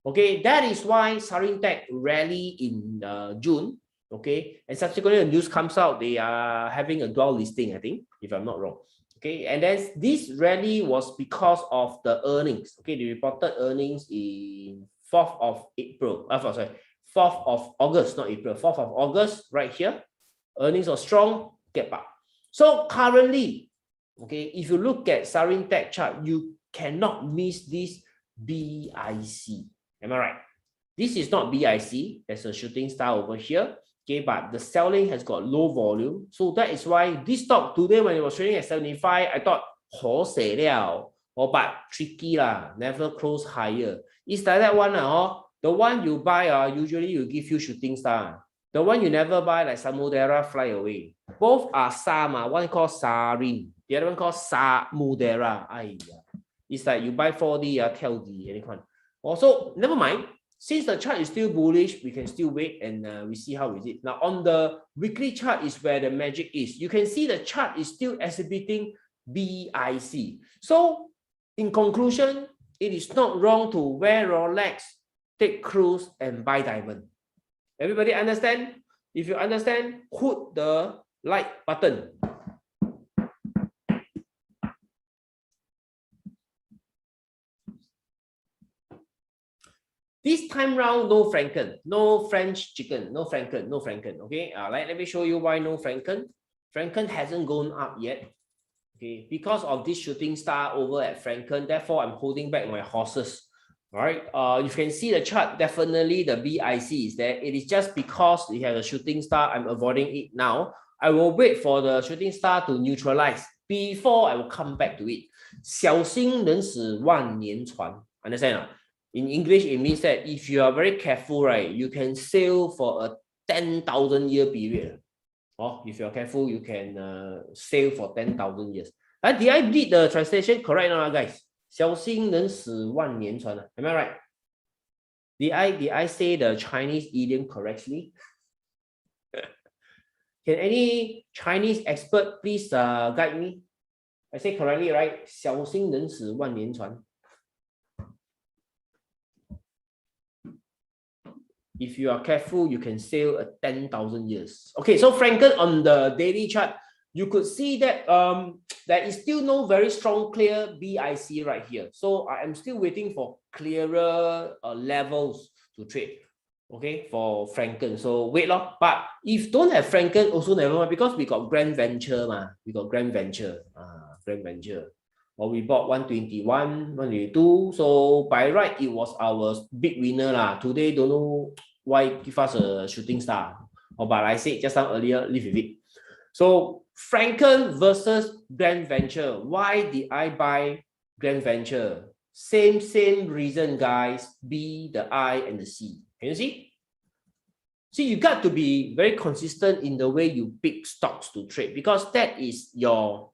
Okay, that is why Sarintek rally in June. Okay, and subsequently the news comes out, they are having a dual listing, I think, if I'm not wrong. Okay, and then this rally was because of the earnings. Okay, they reported earnings in 4th of April. 4th of August, not April. 4th of August, right here. Earnings are strong, get back. So currently, okay, if you look at Sarintek chart, you cannot miss this BIC. Am I right? This is not BIC. There's a shooting star over here. Okay, but the selling has got low volume. So that is why this stock today, when it was trading at 75, I thought, but tricky lah, never close higher. It's like that one. The one you buy, usually you give you shooting star. The one you never buy, like Samudera, fly away. Both are Sama. One called Sarin. The other one called Samudera. It's like you buy 4D, tell the anyone. Also, never mind. Since the chart is still bullish, we can still wait and we see how is it. Now, on the weekly chart is where the magic is. You can see the chart is still exhibiting BIC. So, in conclusion, it is not wrong to wear Rolex, take cruise, and buy diamond. Everybody understand? If you understand, hit the like button. This time round, no Franken, no French chicken, no Franken, no Franken. Okay, let me show you why no Franken. Franken hasn't gone up yet. Okay, because of this shooting star over at Franken, therefore I'm holding back my horses. All right, you can see the chart. Definitely the BIC is there. It is just because it has a shooting star, I'm avoiding it now. I will wait for the shooting star to neutralize before I will come back to it. 小心人死万年船. Understand? In English, it means that if you are very careful, right, you can sail for a 10,000 year period. If you are careful, you can sail for 10,000 years. Did I read the translation correct now, guys? 小心人死万年船. Am I right? Did I say the Chinese idiom correctly? Can any Chinese expert please guide me? I say correctly, right? 小心人死万年船. If you are careful, you can sail a 10,000 years. Okay, so Franken on the daily chart, you could see that there is still no very strong, clear BIC right here. So I am still waiting for clearer levels to trade. Okay, for Franken. So wait long. But if don't have Franken, also never mind, because we got Grand Venture, we got Grand Venture. Grand Venture. Or we bought 121, 122. So by right, it was our big winner lah. Today, don't know why give us a shooting star. But I said just now earlier, leave with it. So Franken versus Grand Venture. Why did I buy Grand Venture. Same reason, guys. B, the I, and the C. Can you see? See, you got to be very consistent in the way you pick stocks to trade, because that is your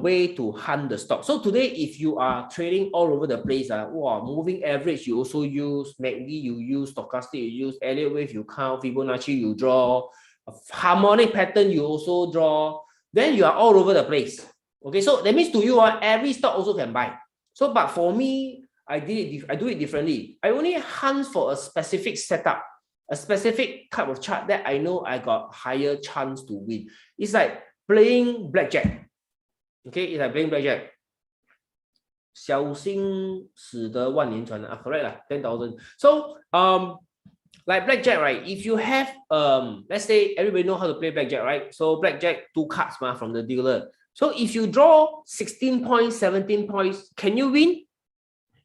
way to hunt the stock. So today, if you are trading all over the place, moving average you also use, MACD you use, stochastic you use, Elliott wave you count, Fibonacci you draw, a harmonic pattern you also draw, then you are all over the place. Okay, so that means to you, every stock also can buy. So, but for me, I do it differently. I only hunt for a specific setup, a specific type of chart that I know I got higher chance to win. It's like playing blackjack. Okay, it's like playing blackjack. 小心驶得万年船 correct lah, 10,000. So like blackjack, right? If you have let's say everybody know how to play blackjack, right? So blackjack, 2 cards from the dealer. So if you draw 16 points, 17 points, can you win?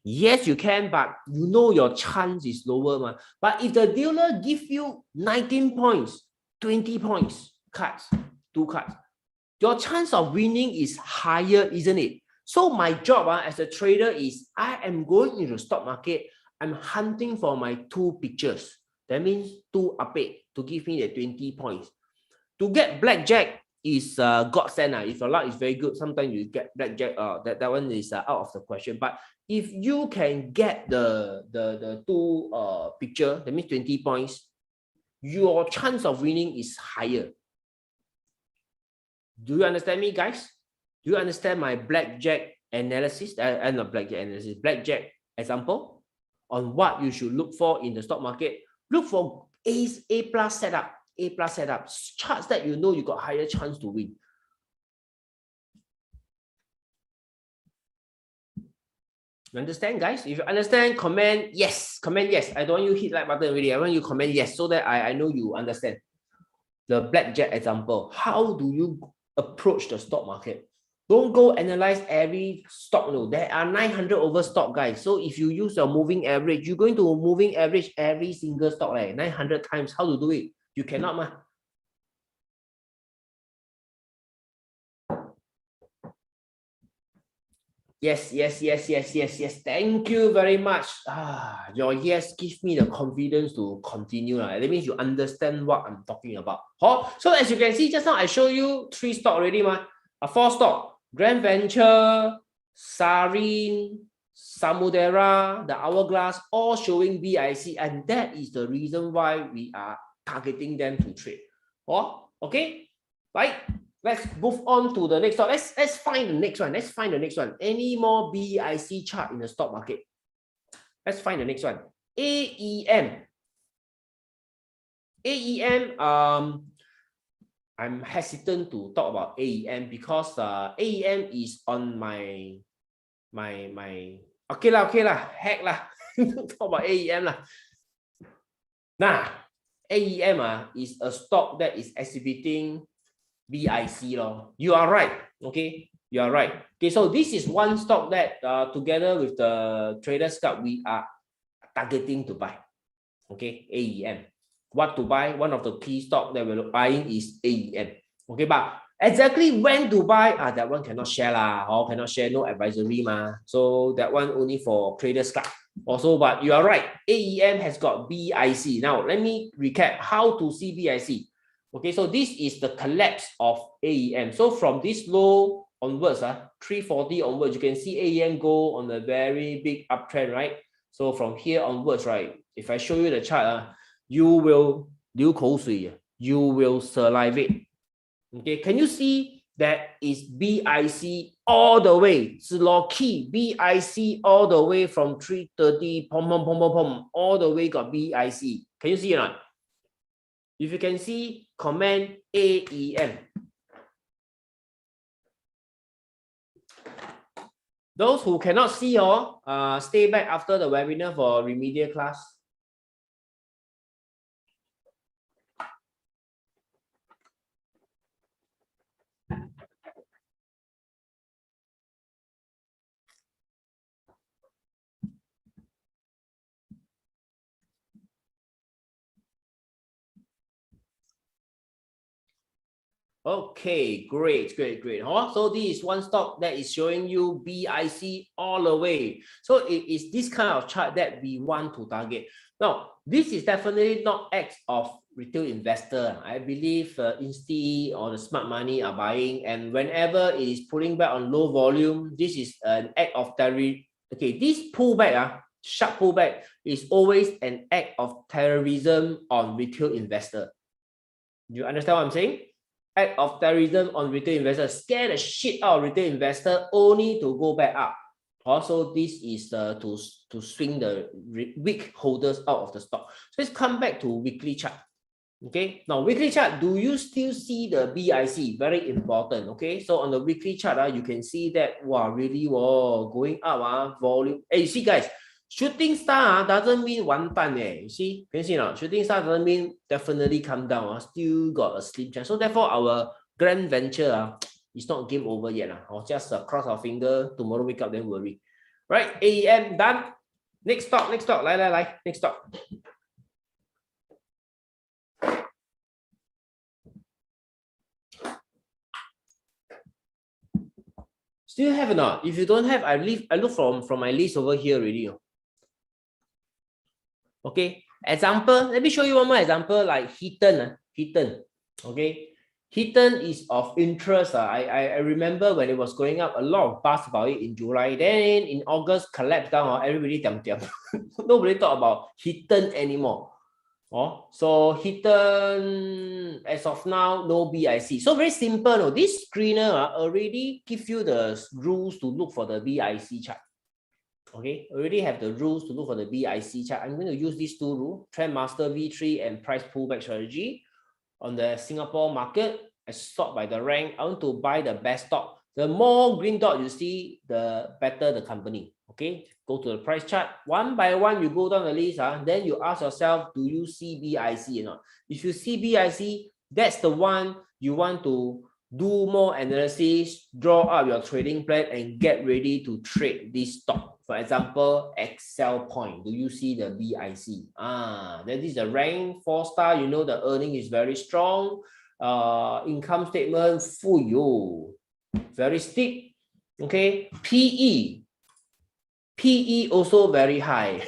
Yes, you can, but you know your chance is lower. But if the dealer give you 19 points, 20 points, cards, 2 cards, your chance of winning is higher, isn't it? So my job as a trader is I am going into the stock market. I'm hunting for my 2 pictures. That means 2 update to give me the 20 points. To get blackjack is godsend. If your luck is very good, sometimes you get blackjack. That one is out of the question. But if you can get the 2 picture, that means 20 points, your chance of winning is higher. Do you understand me, guys? Do you understand my blackjack analysis? Not blackjack analysis, blackjack example on what you should look for in the stock market. Look for A plus setup, charts that you know you got higher chance to win. You understand, guys? If you understand, comment yes. Comment yes. I don't want you hit like button already. I want you comment yes so that I know you understand. The blackjack example. How do you approach the stock market? Don't go analyze every stock. No, there are 900 over stock, guys. So if you use your moving average, you're going to moving average every single stock, like 900 times. How to do it? You cannot, ma. Yes. Thank you very much. Your yes gives me the confidence to continue. That means you understand what I'm talking about. So as you can see, just now I show you 3 stock already, 4 stock. Grand Venture, Sarin, Samudera, the Hourglass, all showing BIC, and that is the reason why we are targeting them to trade. Okay, right? Let's move on to the next stock. Let's find the next one. Any more BIC chart in the stock market? Let's find the next one. AEM. I'm hesitant to talk about AEM because AEM is on my okay lah, heck lah. Talk about AEM lah. Nah, AEM is a stock that is exhibiting BIC law. You are right. Okay, you are right. Okay, so this is one stock that together with the Trader Scout we are targeting to buy. Okay, AEM. What to buy? One of the key stock that we're buying is AEM. Okay, but exactly when to buy, that one cannot share lah. Or cannot share, no advisory So that one only for Trader Scout. Also, but you are right. AEM has got BIC. Now let me recap how to see BIC. Okay, so this is the collapse of AEM. So from this low onwards, 340 onwards, you can see AEM go on a very big uptrend, right? So from here onwards, right? If I show you the chart, you will 流口水, you will salivate. Okay, can you see that is BIC all the way? It's law key BIC all the way from 330, all the way got BIC. Can you see or not? If you can see, comment AEM. Those who cannot see, stay back after the webinar for remedial class. Okay, great. So this is one stock that is showing you BIC all the way. So it is this kind of chart that we want to target. Now, this is definitely not acts of retail investor. I believe Insti or the smart money are buying, and whenever it is pulling back on low volume, this is an act of terrorism. Okay, this pullback, sharp pullback is always an act of terrorism on retail investor. Do you understand what I'm saying? Act of terrorism on retail investors, scare the shit out of retail investor only to go back up. Also, this is to swing the weak holders out of the stock. So let's come back to weekly chart. Okay, now weekly chart, do you still see the BIC? Very important. Okay, so on the weekly chart, you can see that really going up, volume. Hey, you see guys, shooting star doesn't mean one time. You see, can you see now? Shooting star doesn't mean definitely come down. Still got a slim chance. So therefore, our grand venture is not game over yet. Just cross our finger. Tomorrow wake up, then worry. Right? AEM done. Next stock. Next stock. Still have or not? If you don't have, I look from my list over here already. Okay, example, let me show you one more example like Heaton. Okay, Heaton is of interest. I remember when it was going up, a lot of buzz about it in July. Then in August, collapsed down. Everybody nobody talk about Heaton anymore. So Heaton, as of now, no BIC. So very simple. No? This screener already give you the rules to look for the BIC chart. Okay, already have the rules to look for the BIC chart. I'm going to use these two rules, Trend Master V3 and price pullback strategy. On the Singapore market, I sort by the rank. I want to buy the best stock. The more green dot you see, the better the company. Okay, go to the price chart. One by one, you go down the list. Then you ask yourself, do you see BIC or not? If you see BIC, that's the one you want to do more analysis, draw up your trading plan, and get ready to trade this stock. For example, Excel Point. Do you see the BIC? Then this is the rank 4-star. You know the earning is very strong. Income statement, full, very steep. Okay, PE also very high.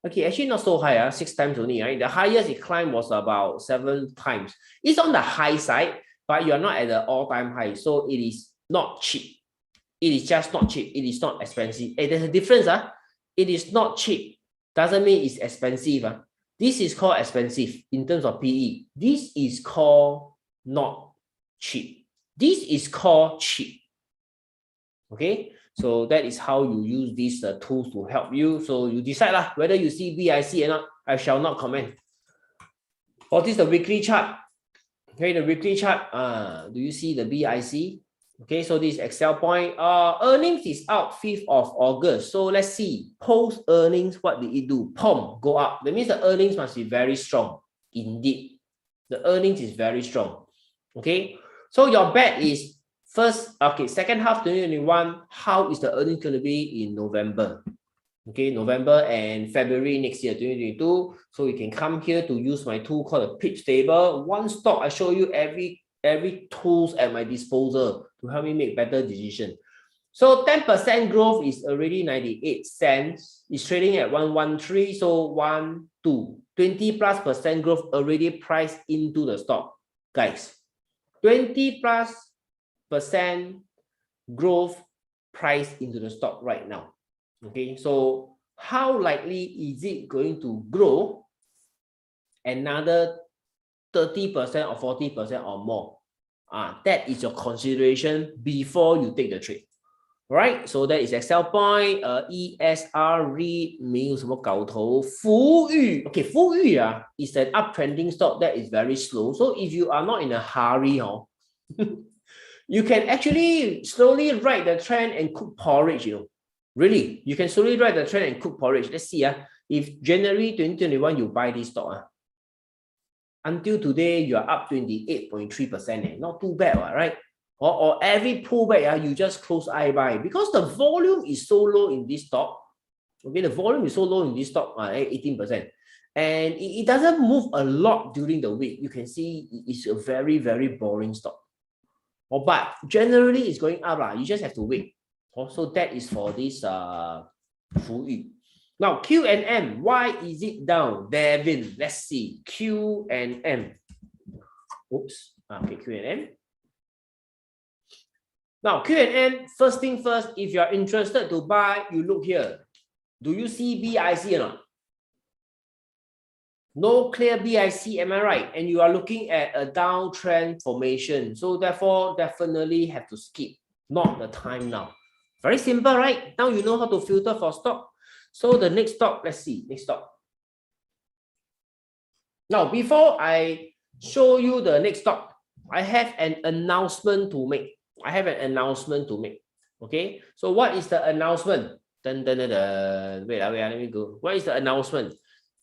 Okay, actually not so high, 6 times only, right? The highest it climbed was about 7 times. It's on the high side, but you are not at the all-time high, so it is not cheap. It is just not cheap. It is not expensive. Hey, there's a difference. It is not cheap. Doesn't mean it's expensive. This is called expensive in terms of PE. This is called not cheap. This is called cheap. Okay, so that is how you use these tools to help you. So you decide whether you see BIC or not. I shall not comment. This is the weekly chart. Okay, the weekly chart. Do you see the BIC? Okay, so this Excel Point. Earnings is out 5th of August. So let's see. Post earnings, what did it do? Go up. That means the earnings must be very strong. Indeed, the earnings is very strong. Okay, so your bet is second half 2021. How is the earnings going to be in November? Okay, November and February next year, 2022. So you can come here to use my tool called the pitch table. One stock, I show you every tools at my disposal to help me make better decision. So 10% growth is already 98 cents. It's trading at 113. So 20+% growth already priced into the stock, guys. 20+% growth priced into the stock right now. Okay, so how likely is it going to grow another 30% or 40% or more? That is your consideration before you take the trade. Right? So that is Excel Point, ESR REIT 没有什么搞头，福裕 Okay, 福裕 is an uptrending stock that is very slow. So if you are not in a hurry, you can actually slowly ride the trend and cook porridge, Really, you can slowly ride the trend and cook porridge. Let's see, if January 2021 you buy this stock, until today you are up 28.3%. Not too bad, right? Or every pullback, you just close eye buy because the volume is so low in this stock. Okay, the volume is so low in this stock, 18%. And it doesn't move a lot during the week. You can see it's a very, very boring stock. But generally it's going up. You just have to wait. So that is for this Fu Yu. Now Q and M, why is it down? Devin, let's see. Q and M. Oops. Okay, Q and M. Now Q and M, first thing first, if you're interested to buy, you look here. Do you see BIC or not? No clear BIC, am I right? And you are looking at a downtrend formation. So therefore, definitely have to skip. Not the time now. Very simple, right? Now you know how to filter for stock. So the next stock, let's see, next stock. Now, before I show you the next stock, I have an announcement to make. Okay, so what is the announcement? Dun, dun, dun, dun. Wait, let me go. What is the announcement?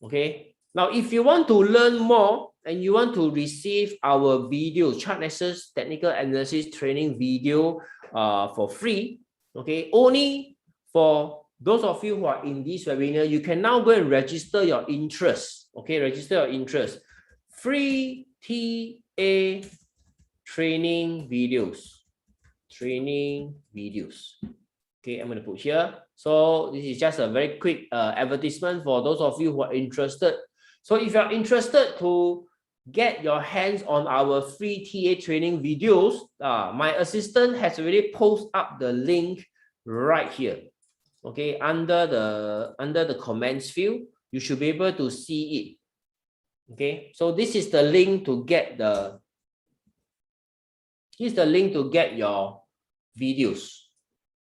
Okay, now if you want to learn more and you want to receive our video, chart analysis, technical analysis training video for free, okay, only for those of you who are in this webinar, you can now go and register your interest. Okay, register your interest. Free TA training videos. Okay, I'm going to put here. So this is just a very quick advertisement for those of you who are interested. So if you're interested to get your hands on our free TA training videos, my assistant has already posted up the link right here. Okay, under the comments field, you should be able to see it. Okay, so this is the link to get your videos.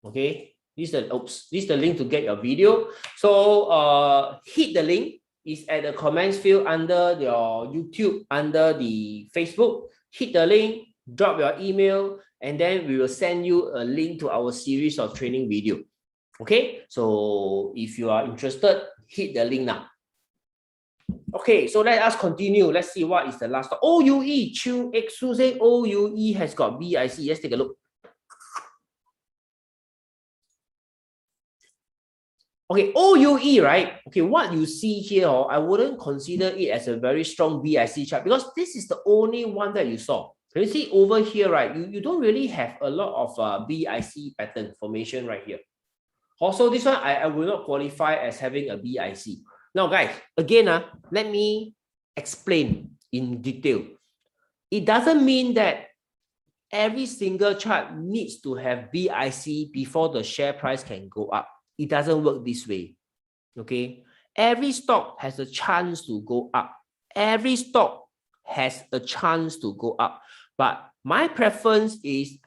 Okay, this is the link to get your video. So hit the link. Is at the comments field under your YouTube, under the Facebook. Hit the link, drop your email, and then we will send you a link to our series of training video. Okay, so if you are interested, hit the link now. Okay, so let us continue. Let's see what is the last stock. OUE, Chu Xu say OUE has got BIC. Let's take a look. Okay, OUE, right? Okay, what you see here, I wouldn't consider it as a very strong BIC chart because this is the only one that you saw. Can you see over here, right? You don't really have a lot of BIC pattern formation right here. Also, this one, I will not qualify as having a BIC. Now, guys, again, let me explain in detail. It doesn't mean that every single chart needs to have BIC before the share price can go up. It doesn't work this way. Okay, every stock has a chance to go up. Every stock has a chance to go up. But my preference is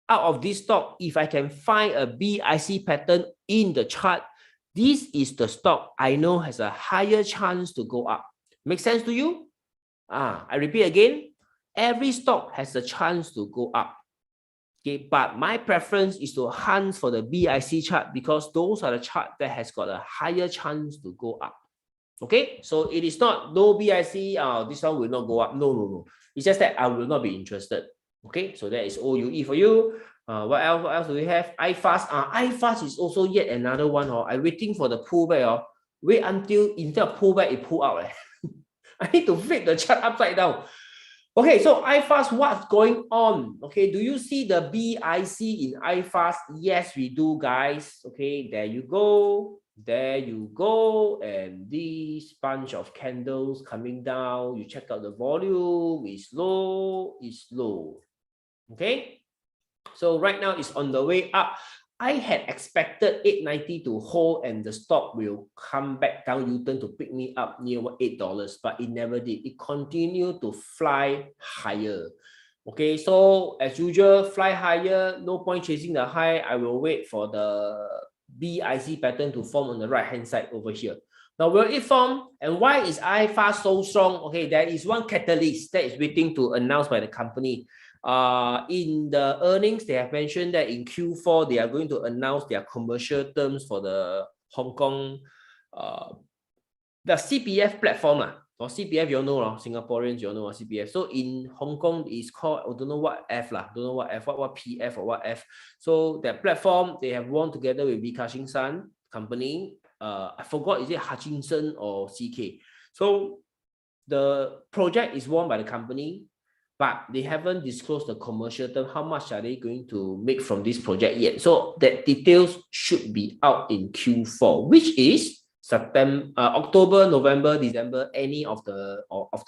out of this stock, if I can find a BIC pattern in the chart, this is the stock I know has a higher chance to go up. Make sense to you? I repeat again, every stock has a chance to go up. Okay, but my preference is to hunt for the BIC chart because those are the chart that has got a higher chance to go up. Okay, so it is not no BIC, this one will not go up. No. It's just that I will not be interested. Okay, so that is OUE for you. What else do we have? iFast. iFast is also yet another one. I'm waiting for the pullback. Wait until instead of pullback, it pull out. I need to flip the chart upside down. Okay, so iFast, what's going on? Okay, do you see the BIC in iFast? Yes, we do, guys. Okay, there you go. And this bunch of candles coming down. You check out the volume. It's low. Okay, so right now it's on the way up. I had expected 890 to hold and the stock will come back down U-turn to pick me up near $8, but it never did. It continued to fly higher. Okay, so as usual, fly higher, no point chasing the high. I will wait for the BIC pattern to form on the right-hand side over here. Now, will it form? And why is iFast so strong? Okay, there is one catalyst that is waiting to announce by the company. In the earnings, they have mentioned that in Q4, they are going to announce their commercial terms for the Hong Kong, the CPF platform. For CPF, you all know, Singaporeans, you all know CPF. So in Hong Kong, it's called, I don't know what F, don't know what F, what PF or what F. So that platform, they have won together with Vikashing Sun company. I forgot, is it Hutchinson or CK? So the project is won by the company, but they haven't disclosed the commercial term, how much are they going to make from this project yet. So that details should be out in Q4, which is September, October, November, December, any of the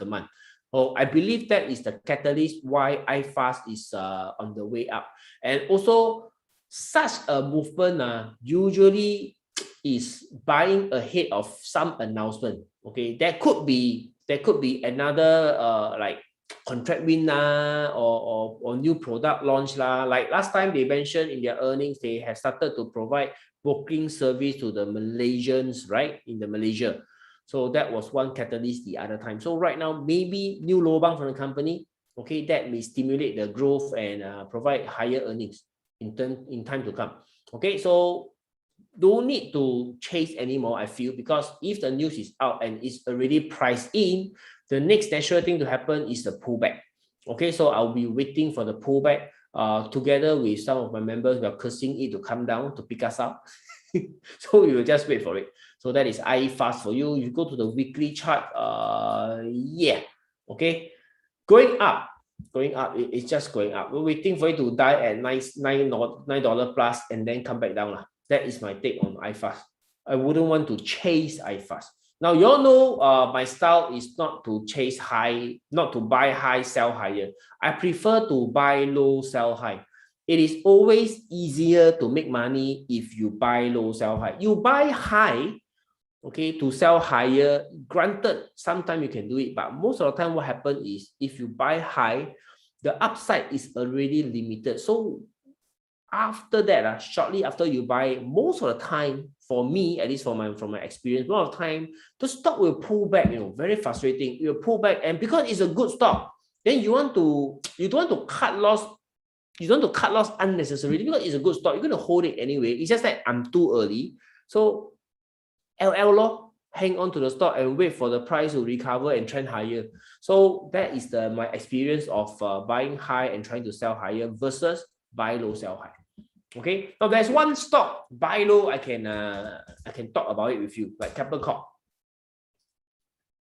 month. Oh, I believe that is the catalyst why iFast is on the way up. And also such a movement usually is buying ahead of some announcement. Okay, there could be another like contract win or new product launch lah. Like last time they mentioned in their earnings, they have started to provide booking service to the Malaysians, right? In the Malaysia. So that was one catalyst the other time. So right now, maybe new lobang from the company, okay, that may stimulate the growth and provide higher earnings in time to come. Okay, so don't need to chase anymore, I feel, because if the news is out and it's already priced in, the next natural thing to happen is the pullback. Okay, so I'll be waiting for the pullback together with some of my members. We are cursing it to come down to pick us up. So we will just wait for it. So that is iFast for you. You go to the weekly chart. Yeah, okay, going up. It's just going up. We're waiting for it to die at $9 plus and then come back down. That is my take on iFast. I wouldn't want to chase iFast. Now, you all know my style is not to chase high, not to buy high, sell higher. I prefer to buy low, sell high. It is always easier to make money if you buy low, sell high. You buy high, okay, to sell higher. Granted, sometimes you can do it, but most of the time what happens is if you buy high, the upside is already limited. So after that, shortly after you buy, most of the time, for me, at least from my experience, most of the time, the stock will pull back, very frustrating. It will pull back, and because it's a good stock, then you don't want to cut loss. You don't want to cut loss unnecessarily because it's a good stock. You're going to hold it anyway. It's just that I'm too early. So LL hang on to the stock and wait for the price to recover and trend higher. So that is my experience of buying high and trying to sell higher versus buy low, sell high. Okay, now there's one stock buy low. I can talk about it with you, like Keppel Corp.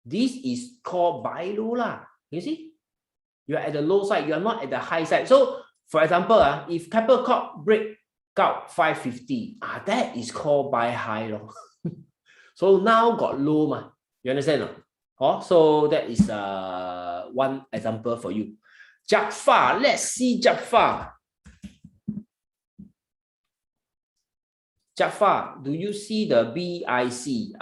This is called buy low lah. You see, you are at the low side. You are not at the high side. So, for example, if Keppel Corp break out 550, that is called buy high low. So now got low ma. You understand? So that is one example for you. Jaffa, let's see Jaffa. Jaffa, do you see the BIC?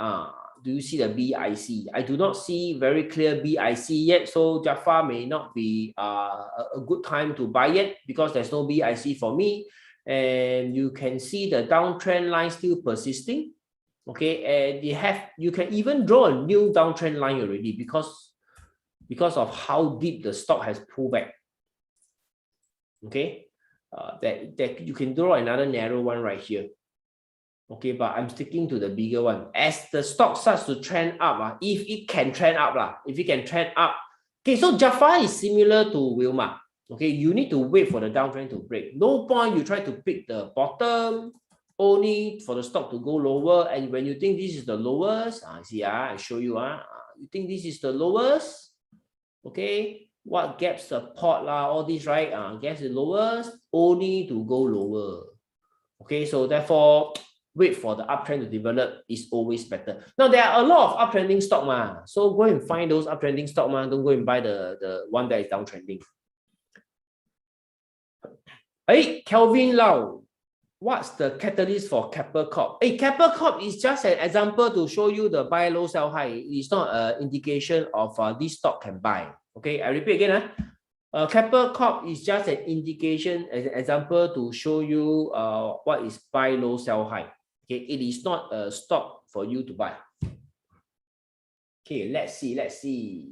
Do you see the BIC? I do not see very clear BIC yet, so Jaffa may not be a good time to buy it because there's no BIC for me. And you can see the downtrend line still persisting. Okay, and you can even draw a new downtrend line already because of how deep the stock has pulled back. Okay, that you can draw another narrow one right here. Okay, but I'm sticking to the bigger one. As the stock starts to trend up, if it can trend up, okay, so Jaffa is similar to Wilmar. Okay, you need to wait for the downtrend to break. No point you try to pick the bottom only for the stock to go lower, and when you think this is the lowest, see, I show you, you think this is the lowest, okay, what gap support all these, right, gaps the lowest, only to go lower. Okay, so therefore, wait for the uptrend to develop is always better. Now, there are a lot of uptrending stock, so go and find those uptrending stock, don't go and buy the one that is downtrending. Hey, Kelvin Lau, what's the catalyst for Keppel Corp? Hey, Keppel Corp is just an example to show you the buy low, sell high. It's not an indication of this stock can buy. Okay, I repeat again. Keppel Corp is just an indication, as an example to show you what is buy low, sell high. Okay, it is not a stock for you to buy. Okay, let's see. Let's see.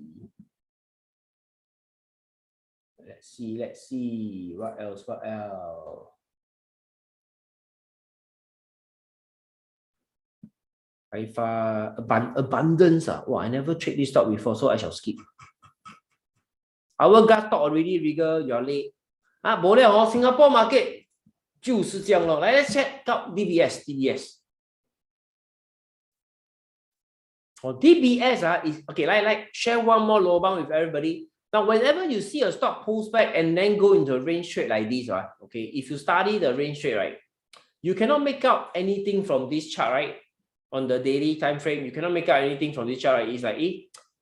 What else? Abundance. Wow, I never trade this stock before, so I shall skip. Our gas stock already rigor, you're late. Singapore market 就是这样咯。来 let's check out DBS. For DBS is okay. Like share one more lobang with everybody. Now, whenever you see a stock pulls back and then go into a range trade like this, okay, if you study the range trade, right, you cannot make out anything from this chart, right? On the daily time frame, you cannot make out anything from this chart, right? It's like,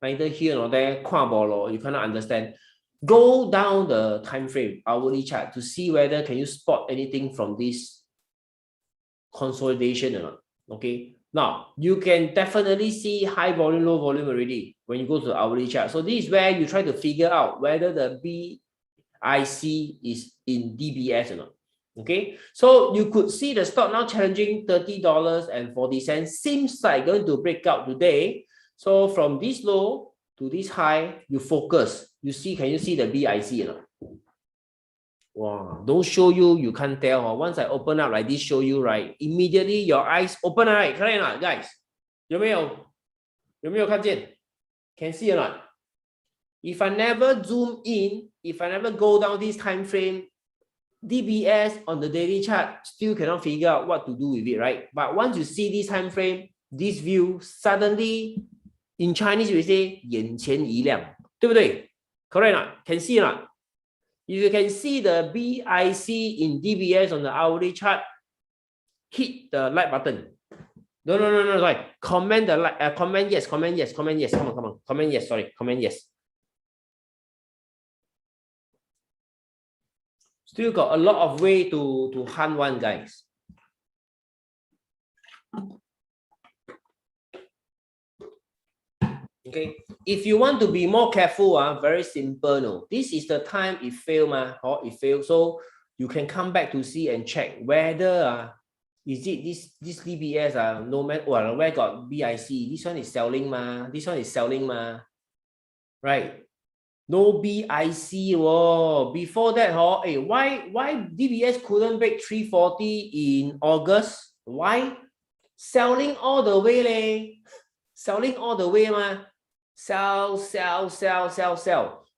neither here nor there, you cannot understand. Go down the time frame, hourly chart, to see whether can you spot anything from this consolidation or not. Okay. Now, you can definitely see high volume, low volume already when you go to the hourly chart. So this is where you try to figure out whether the BIC is in DBS or not. Okay, so you could see the stock now challenging $30.40. Seems like going to break out today. So from this low to this high, you focus. You see, can you see the BIC or not? Wow, don't show you, you can't tell. Once I open up like this, show you, right? Immediately your eyes open, right? Correct or not, guys? 有没有看见? Can see or not? If I never zoom in, if I never go down this time frame, DBS on the daily chart still cannot figure out what to do with it, right? But once you see this time frame, this view, suddenly in Chinese we say 眼前一亮，对不对? Correct or not? Can see or not? If you can see the BIC in DBS on the hourly chart, hit the like button. No, sorry. Comment the like. Comment yes. Come on. Comment yes. Sorry. Comment yes. Still got a lot of way to hunt one, guys. Okay, if you want to be more careful, very simple. No, this is the time it failed, or it failed. So you can come back to see and check whether is it this DBS no matter where got BIC. This one is selling, this one is selling, right? No BIC. Whoa. Before that, why DBS couldn't break 340 in August? Why? Selling all the way, leh. Selling all the way, Sell.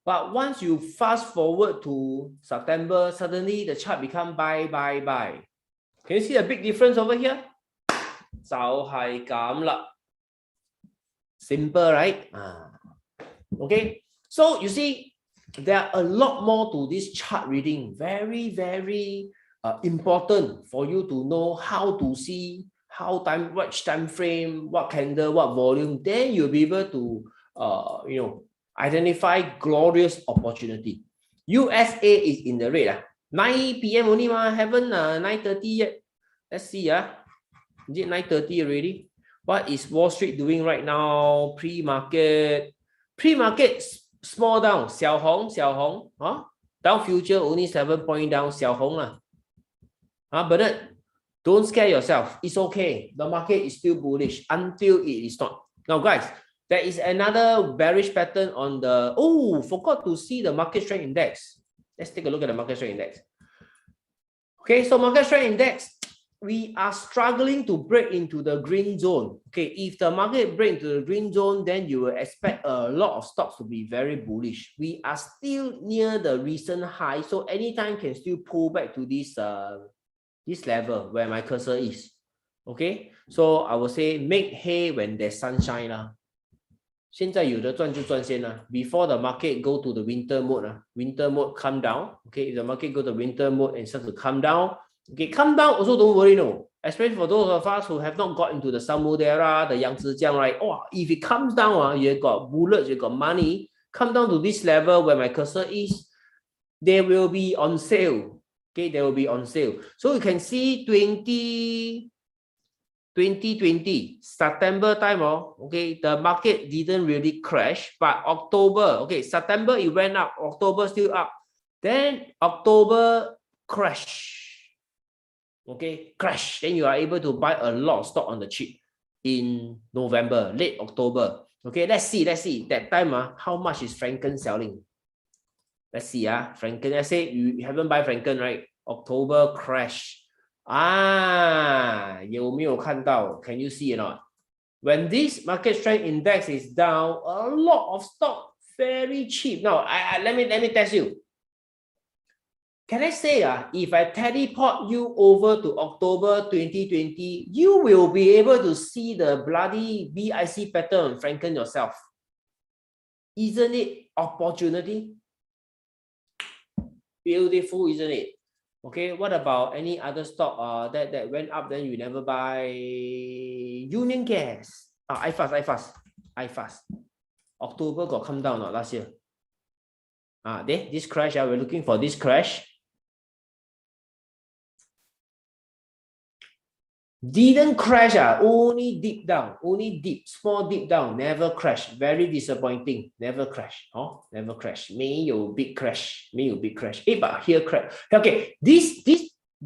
But once you fast forward to September, suddenly the chart become buy. Can you see a big difference over here? 就係咁啦. Simple, right? Okay. So you see, there are a lot more to this chart reading. Very, very important for you to know how to see which time frame, what candle, what volume. Then you'll be able to identify glorious opportunity. USA is in the red. 9 p.m. only, haven't 9:30 yet. Let's see. Is it 9:30 already? What is Wall Street doing right now? Pre-market. Small down, 小红, down future only 7 point down, 小红啦. But don't scare yourself. It's okay. The market is still bullish until it is not. Now, guys, there is another bearish pattern on the. Oh, forgot to see the market strength index. Let's take a look at the market strength index. Okay, so market strength index. We are struggling to break into the green zone. Okay, if the market breaks into the green zone, then you will expect a lot of stocks to be very bullish. We are still near the recent high, so anytime can still pull back to this this level where my cursor is. Okay, so I will say make hay when there's sunshine lah. 现在有的赚就赚先啦. Before the market go to the winter mode, winter mode come down. Okay, if the market go to winter mode and start to come down. Okay, come down also don't worry, no. Especially for those of us who have not got into the Samudera, the Yangtze-Jiang, right? Oh, if it comes down, you got bullets, you got money, come down to this level where my cursor is, they will be on sale. Okay, they will be on sale. So you can see 2020, September time, okay, the market didn't really crash, but October, okay, September it went up, October still up. Then October crash. Okay, crash. Then you are able to buy a lot of stock on the cheap in November, late October. Okay, let's see. That time, how much is Franken selling? Let's see, Franken. Let's say you haven't buy Franken, right? October crash. 有没有看到? Can you see or not? When this market strength index is down, a lot of stock very cheap. Now, let me test you. can I say, if I teleport you over to October 2020, you will be able to see the bloody BIC pattern and Franken yourself. Isn't it opportunity? Beautiful, isn't it? Okay, what about any other stock that went up, then you never buy? Union Gas. iFast. October got come down last year. This crash, we're looking for this crash. Didn't crash, only dip down, small dip down, never crash. Very disappointing, never crash. Never crash. 没有 big crash. But here crash. Okay, this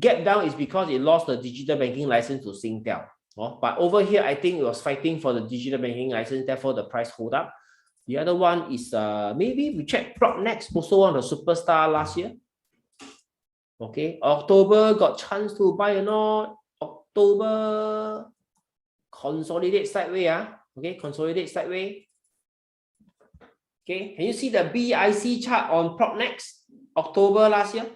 gap down is because it lost the digital banking license to Singtel. But over here, I think it was fighting for the digital banking license, therefore the price hold up. The other one is maybe we check Propnex, also one of the superstar last year. Okay, October got chance to buy or not? October consolidate sideways. Okay, consolidate sideways. Okay, can you see the BIC chart on Propnex October last year?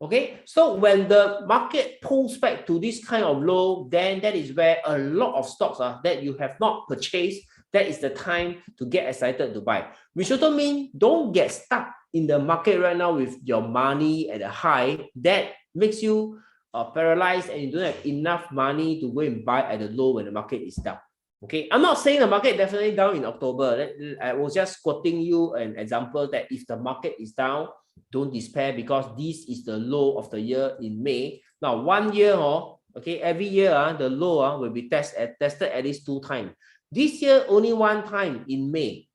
Okay, so when the market pulls back to this kind of low, then that is where a lot of stocks that you have not purchased, that is the time to get excited to buy. Which also means don't get stuck in the market right now with your money at a high. That makes you paralyzed and you don't have enough money to go and buy at the low when the market is down. Okay, I'm not saying the market definitely down in October. I was just quoting you an example that if the market is down, don't despair, because this is the low of the year in May. Now, 1 year, okay, every year the low will be tested at least 2 times. This year, only 1 time in May.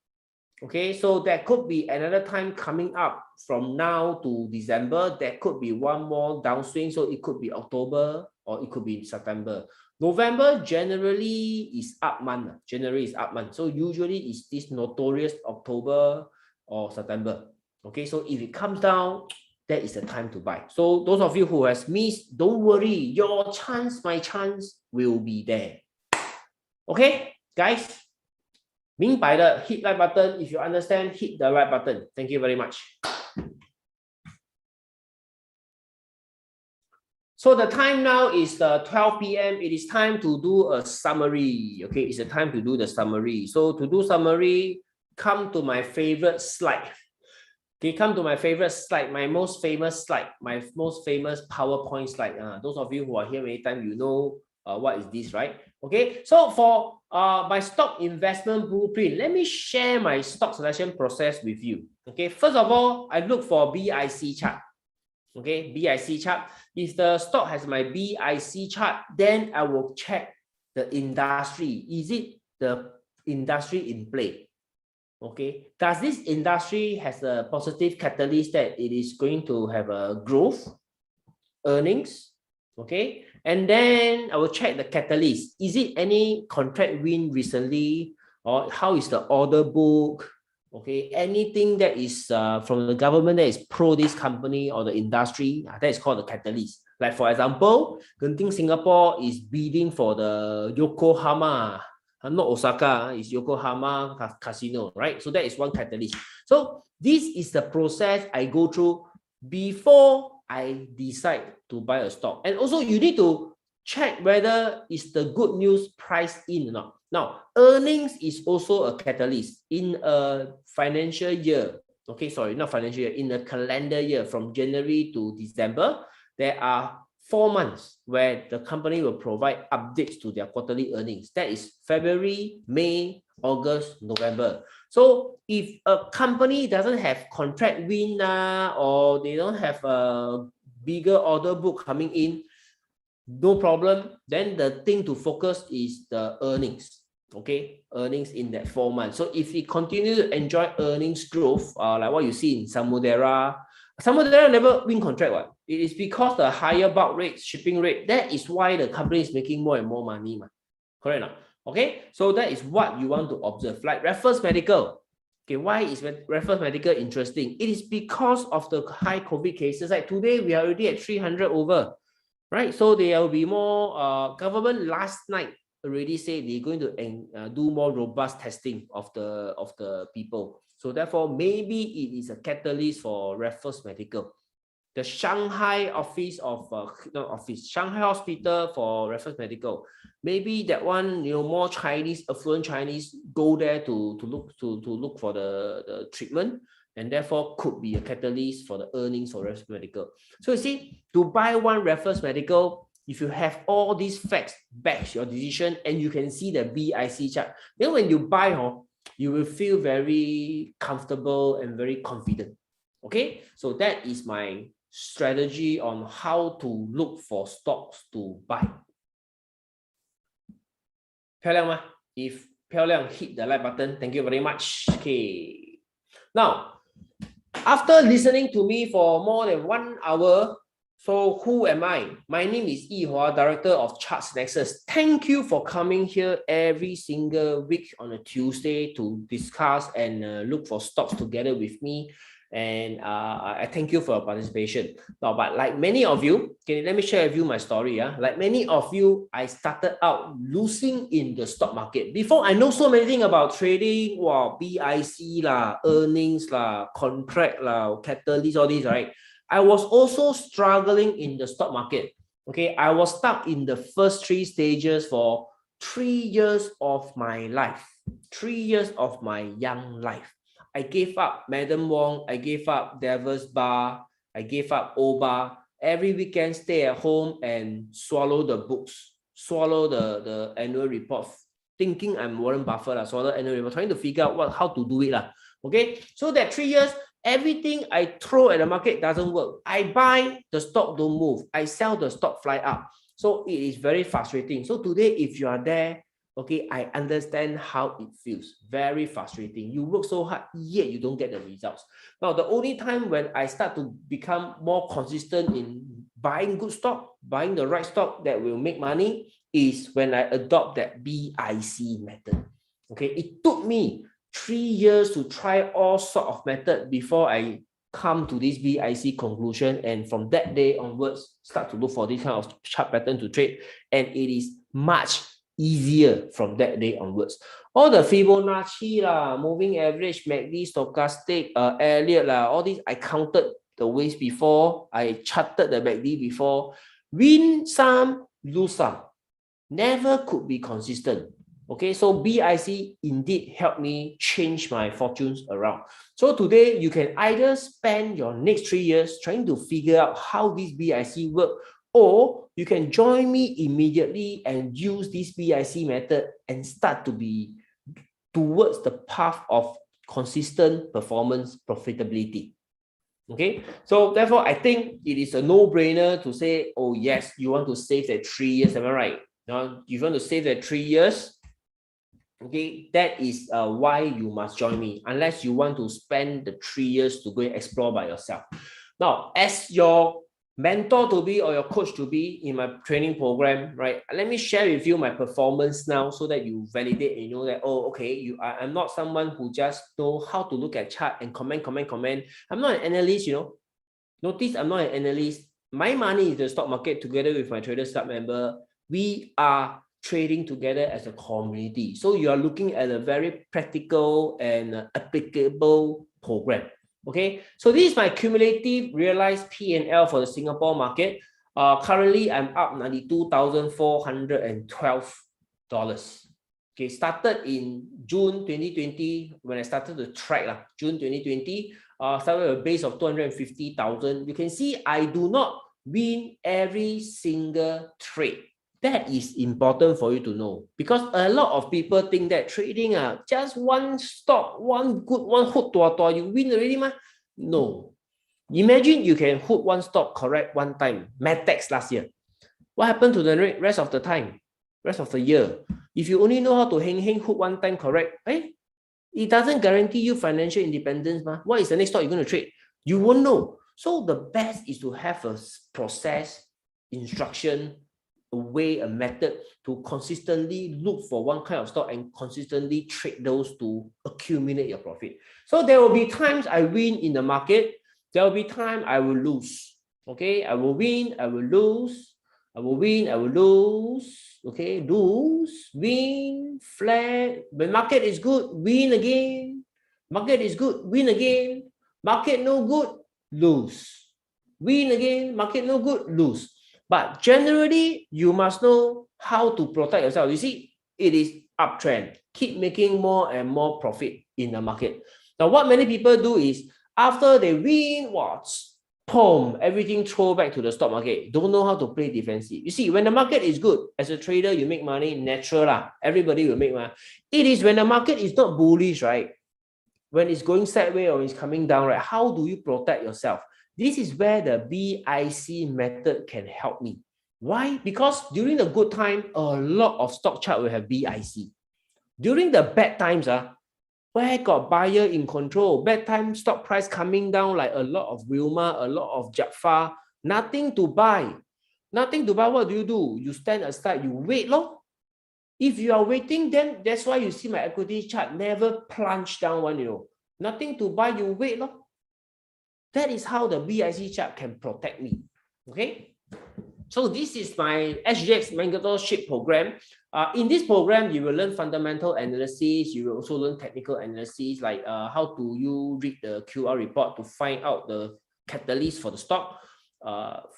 Okay, so there could be another time coming up from now to December. There could be one more downswing, so it could be October or it could be September. November generally is up month. So usually it's this notorious October or September. Okay, so if it comes down, that is the time to buy. So those of you who has missed, don't worry, your chance, my chance will be there. Okay, guys, 明白的 hit like button. If you understand, hit the like button. Thank you very much. So the time now is 12 p.m. It is time to do a summary. Okay, it's the time to do the summary. So to do summary, come to my favorite slide. Okay, come to my favorite slide, my most famous slide, my most famous PowerPoint slide. Those of you who are here many times, you know what is this, right? Okay, so for my stock investment blueprint, let me share my stock selection process with you. Okay, first of all, I look for BIC chart. Okay, BIC chart. If the stock has my BIC chart, then I will check the industry. Is it the industry in play? Okay, does this industry has a positive catalyst that it is going to have a growth, earnings? Okay, and then I will check the catalyst. Is it any contract win recently, or how is the order book? Okay, anything that is from the government that is pro this company or the industry, that is called the catalyst. Like for example, Genting Singapore is bidding for the Yokohama, not Osaka, it's Yokohama casino, right? So that is one catalyst. So this is the process I go through before I decide to buy a stock. And also you need to check whether is the good news priced in or not. Now, earnings is also a catalyst in a financial year. Okay, sorry, not financial year, in a calendar year from January to December, there are 4 months where the company will provide updates to their quarterly earnings. That is February, May, August, November. So if a company doesn't have contract win or they don't have a bigger order book coming in, no problem. Then the thing to focus is the earnings. Okay, earnings in that 4 months. So if we continue to enjoy earnings growth, like what you see in Samudera never win contract. It is because the higher bulk rate, shipping rate, that is why the company is making more and more money. Correct or not? Okay, so that is what you want to observe. Like Raffles Medical. Okay, why is Raffles Medical interesting? It is because of the high COVID cases. Like today, we are already at 300 over. Right, so there will be more. Government last night already said they're going to do more robust testing of the people. So therefore, maybe it is a catalyst for Raffles Medical. the Shanghai office of Shanghai Hospital for Raffles Medical. Maybe that one, more Chinese, affluent Chinese go there to look for the treatment, and therefore could be a catalyst for the earnings for Raffles Medical. So you see, to buy one Raffles Medical, if you have all these facts backs your decision and you can see the BIC chart, then when you buy, you will feel very comfortable and very confident. Okay, so that is my strategy on how to look for stocks to buy. 漂亮吗? If 漂亮, hit the like button. Thank you very much. Okay. Now, after listening to me for more than 1 hour, so who am I? My name is Yihua, Director of Charts Nexus. Thank you for coming here every single week on a Tuesday to discuss and look for stocks together with me. And I thank you for your participation. Now, but like many of you, okay, let me share with you my story. Like many of you, I started out losing in the stock market. Before I know so many things about trading, wow, BIC lah, earnings lah, contract lah, catalyst, all these, right? I was also struggling in the stock market. Okay, I was stuck in the first 3 stages for 3 years of my life, 3 years of my young life. I gave up Madam Wong, I gave up Devil's Bar, I gave up O-Bar. Every weekend, stay at home and swallow the books, swallow the annual report, thinking I'm Warren Buffett, swallow annual report, trying to figure out how to do it. Okay, so that 3 years, everything I throw at the market doesn't work. I buy, the stock don't move. I sell, the stock fly up. So it is very frustrating. So today, if you are there, okay, I understand how it feels. Very frustrating. You work so hard, yet you don't get the results. Now, the only time when I start to become more consistent in buying good stock, buying the right stock that will make money, is when I adopt that BIC method. Okay, it took me 3 years to try all sort of method before I come to this BIC conclusion, and from that day onwards, start to look for this kind of chart pattern to trade, and it is much easier from that day onwards. All the Fibonacci moving average, MACD, stochastic, Elliott all these, I counted the ways before, I charted the MACD before, win some, lose some, never could be consistent. Okay, so BIC indeed helped me change my fortunes around. So today you can either spend your next 3 years trying to figure out how this BIC work, or you can join me immediately and use this BIC method and start to be towards the path of consistent performance profitability. Okay, so therefore I think it is a no-brainer to say, oh yes, you want to save that 3 years, am I right? Now, if you want to save that 3 years, okay, that is why you must join me, unless you want to spend the 3 years to go and explore by yourself. Now, as your mentor to be or your coach to be in my training program, right? Let me share with you my performance now so that you validate and you know that, oh, okay, I'm not someone who just know how to look at chart and comment. I'm not an analyst, Notice I'm not an analyst. My money is the stock market together with my Trader Club member. We are trading together as a community. So you are looking at a very practical and applicable program. Okay, so this is my cumulative realized P&L for the Singapore market. Currently, I'm up $92,412. Okay, started in June 2020 when I started to track, June 2020. Started with a base of 250,000. You can see I do not win every single trade. That is important for you to know, because a lot of people think that trading just one stock, one hook you win already, ma? No. Imagine you can hook one stock correct one time. Matex last year. What happened to the rest of the time, rest of the year? If you only know how to hang hook one time correct, it doesn't guarantee you financial independence, ma. What is the next stock you're going to trade? You won't know. So the best is to have a process, instruction, a way, a method to consistently look for one kind of stock and consistently trade those to accumulate your profit. So there will be times I win in the market. There will be times I will lose. Okay, I will win, I will lose. I will win, I will lose. Okay, lose, win, flat. When market is good, win again. Market is good, win again. Market no good, lose. Win again, market no good, lose. But generally, you must know how to protect yourself. You see, it is uptrend. Keep making more and more profit in the market. Now, what many people do is after they win, boom, everything throw back to the stock market. Don't know how to play defensive. You see, when the market is good, as a trader, you make money, natural lah. Everybody will make money. It is when the market is not bullish, right? When it's going sideways or it's coming down, right? How do you protect yourself? This is where the BIC method can help me. Why? Because during the good time, a lot of stock chart will have BIC. During the bad times, where got buyer in control, bad time stock price coming down like a lot of Wilma, a lot of Jaffa, nothing to buy. Nothing to buy, what do? You stand aside, you wait, lor. If you are waiting, then that's why you see my equity chart never plunge down one, Nothing to buy, you wait, lor. That is how the BIC chart can protect me. Okay. So this is my SGX mentorship program. In this program, you will learn fundamental analysis. You will also learn technical analysis, like how do you read the QR report to find out the catalyst for the stock.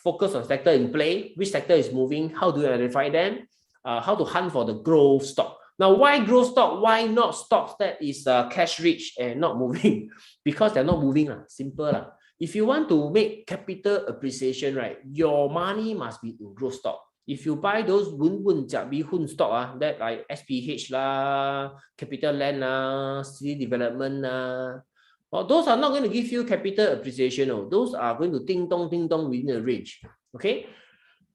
Focus on sector in play, which sector is moving, how do you identify them, how to hunt for the growth stock. Now, why growth stock? Why not stocks that is cash rich and not moving? Because they're not moving, simple. If you want to make capital appreciation, right, your money must be in growth stock. If you buy those hun stock, that like SPH lah, Capital Land lah, City Development lah, those are not going to give you capital appreciation. Those are going to ding dong within the range. Okay.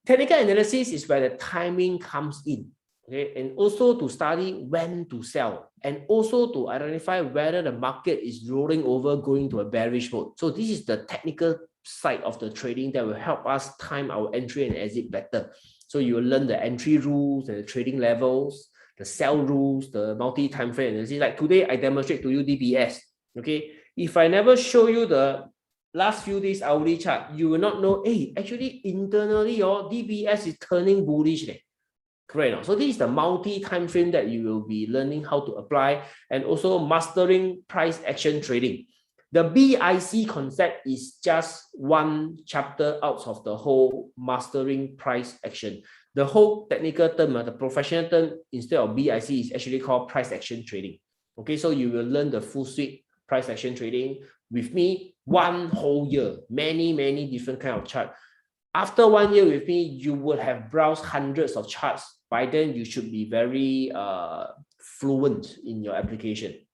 Technical analysis is where the timing comes in. Okay, and also to study when to sell, and also to identify whether the market is rolling over, going to a bearish mode. So this is the technical side of the trading that will help us time our entry and exit better. So you will learn the entry rules and the trading levels, the sell rules, the multi-time frame analysis. Like today, I demonstrate to you DBS. Okay, if I never show you the last few days hourly chart, you will not know, hey, actually internally your DBS is turning bullish. Correct. So this is the multi-time frame that you will be learning how to apply, and also mastering price action trading. The BIC concept is just one chapter out of the whole mastering price action. The whole technical term, the professional term, instead of BIC, is actually called price action trading. Okay, so you will learn the full suite price action trading with me 1 whole year, many different kind of chart. After 1 year with me, you would have browsed hundreds of charts. By then, you should be very fluent in your application.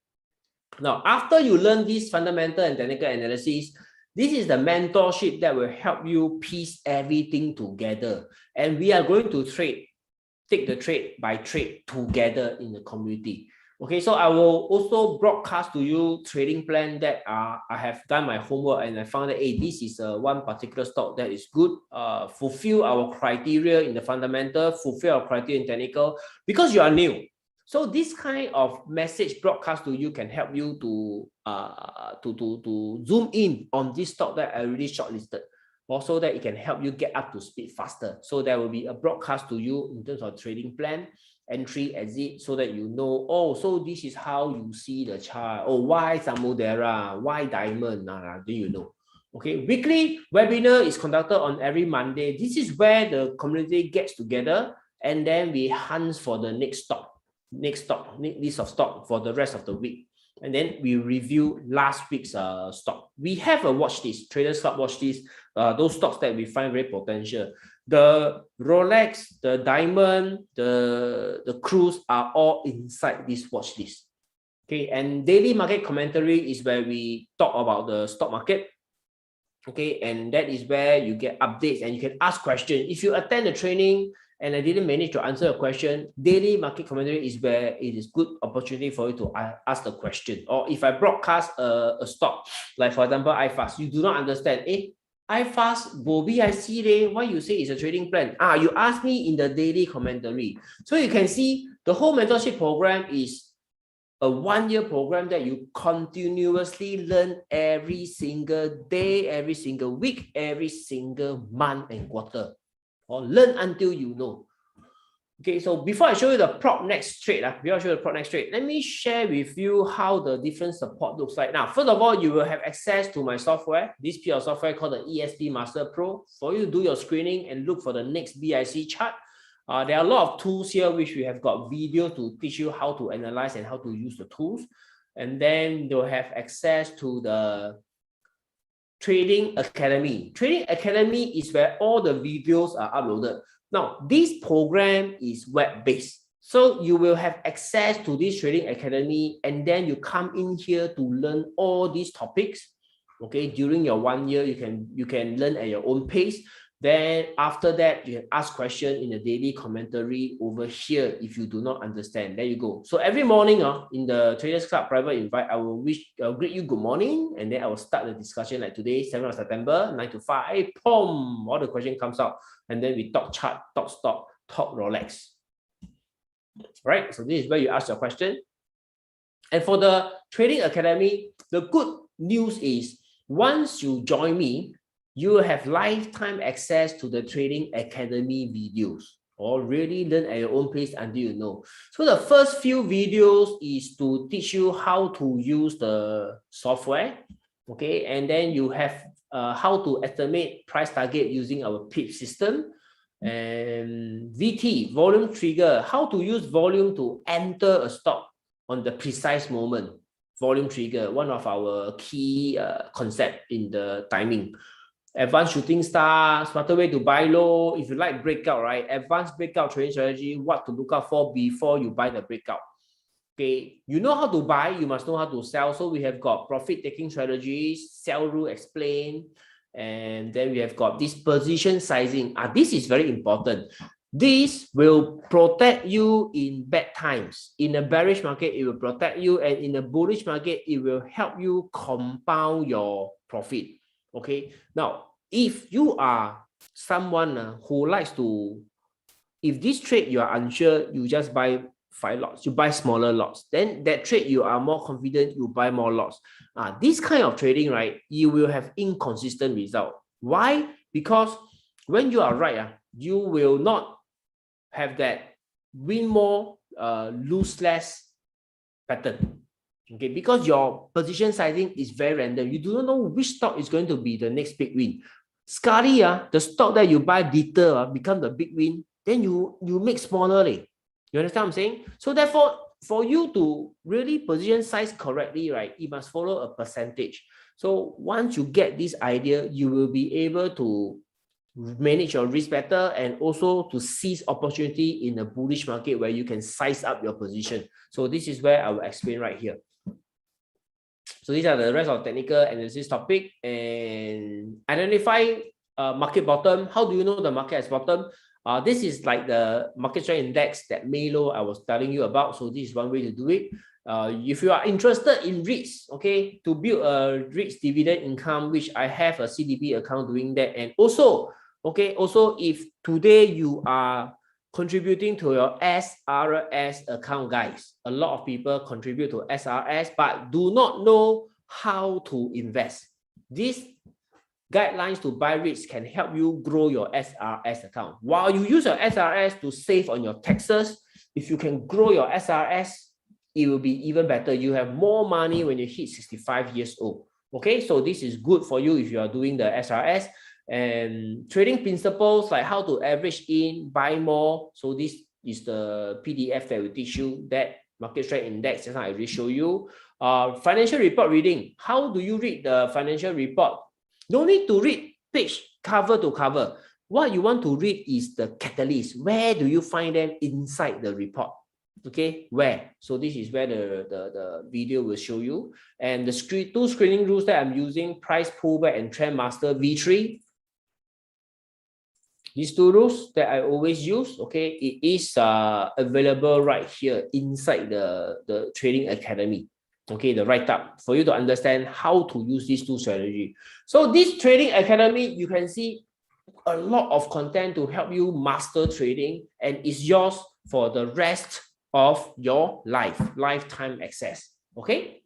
Now, after you learn this fundamental and technical analysis, this is the mentorship that will help you piece everything together. And we are going to take the trade by trade together in the community. Okay, so I will also broadcast to you trading plan that I have done my homework, and I found that, hey, this is one particular stock that is good, fulfill our criteria in the fundamental, fulfill our criteria in technical, because you are new. So this kind of message broadcast to you can help you to zoom in on this stock that I already shortlisted, also that it can help you get up to speed faster. So there will be a broadcast to you in terms of trading plan, entry, exit, so that you know, oh, so this is how you see the chart. Oh, why Samudera? Why diamond? Then you know. Okay, weekly webinar is conducted on every Monday. This is where the community gets together, and then we hunt for the next list of stock for the rest of the week. And then we review last week's stock. We have a watch list, Traders Club watch list, those stocks that we find very potential. The Rolex, the Diamond, the Cruise are all inside this watch list. Okay, and daily market commentary is where we talk about the stock market. Okay, and that is where you get updates and you can ask questions. If you attend the training and I didn't manage to answer a question, daily market commentary is where it is good opportunity for you to ask the question. Or if I broadcast a stock, like for example, iFast, you do not understand, iFast, BIC, why you say it's a trading plan? You ask me in the daily commentary. So you can see the whole mentorship program is a 1 year program that you continuously learn every single day, every single week, every single month and quarter. Or learn until you know. Okay, so before I show you the prop next trade, let me share with you how the different support looks like. Now, first of all, you will have access to my software, this piece of software called the ESP Master Pro, for you to do your screening and look for the next BIC chart. There are a lot of tools here which we have got video to teach you how to analyze and how to use the tools. And then you'll have access to the Trading Academy. Trading Academy is where all the videos are uploaded. Now, this program is web-based. So you will have access to this Trading Academy, and then you come in here to learn all these topics. Okay, during your 1 year, you can learn at your own pace. Then after that, you can ask questions in the daily commentary over here if you do not understand. There you go. So every morning in the Traders Club private invite, I'll greet you good morning, and then I will start the discussion like today, 7th of September, 9 to 5, boom, all the question comes out. And then we talk chart, talk stock, talk Rolex. Right? So this is where you ask your question. And for the Trading Academy, the good news is once you join me, you will have lifetime access to the Trading Academy videos, or really learn at your own pace until you know. So the first few videos is to teach you how to use the software, okay? And then you have how to estimate price target using our PIP system, and VT, volume trigger, how to use volume to enter a stock on the precise moment. Volume trigger, one of our key concept in the timing. Advanced shooting star, smarter way to buy low. If you like breakout, right? Advanced breakout trading strategy, what to look out for before you buy the breakout. Okay, you know how to buy, you must know how to sell. So we have got profit taking strategies, sell rule explain, and then we have got this position sizing. This is very important. This will protect you in bad times. In a bearish market, it will protect you, and in a bullish market, it will help you compound your profit. Okay, now if you are someone who likes to, if this trade you are unsure, you just buy 5 lots, you buy smaller lots. Then that trade you are more confident, you buy more lots. This kind of trading, right, you will have inconsistent result. Why? Because when you are right, you will not have that win more, lose less pattern. Okay, because your position sizing is very random. You do not know which stock is going to be the next big win. Sekali, the stock that you buy later become the big win, then you make smaller. You understand what I'm saying? So therefore, for you to really position size correctly, right, you must follow a percentage. So once you get this idea, you will be able to manage your risk better, and also to seize opportunity in a bullish market where you can size up your position. So this is where I will explain right here. So these are the rest of technical analysis topic. And identify market bottom. How do you know the market has bottom? This is like the market share index that Melo I was telling you about. So this is one way to do it. If you are interested in REITs, okay, to build a REITs dividend income, which I have a CDB account doing that. And also, okay, also if today you are contributing to your SRS account, guys, a lot of people contribute to SRS but do not know how to invest. These guidelines to buy REITs can help you grow your SRS account. While you use your SRS to save on your taxes, if you can grow your SRS, it will be even better. You have more money when you hit 65 years old. Okay, so this is good for you if you are doing the SRS. And trading principles, like how to average in, buy more. So this is the PDF that will teach you that market share index. Just I already show you. Financial report reading. How do you read the financial report? No need to read page cover to cover. What you want to read is the catalyst. Where do you find them inside the report? Okay, where? So this is where the video will show you. And the two screening rules that I'm using, price pullback and trend master V3. These two rules that I always use, okay, it is available right here inside the Trading Academy. Okay, the write-up for you to understand how to use these two strategies. So this Trading Academy, you can see a lot of content to help you master trading, and it's yours for the rest of your lifetime access. Okay,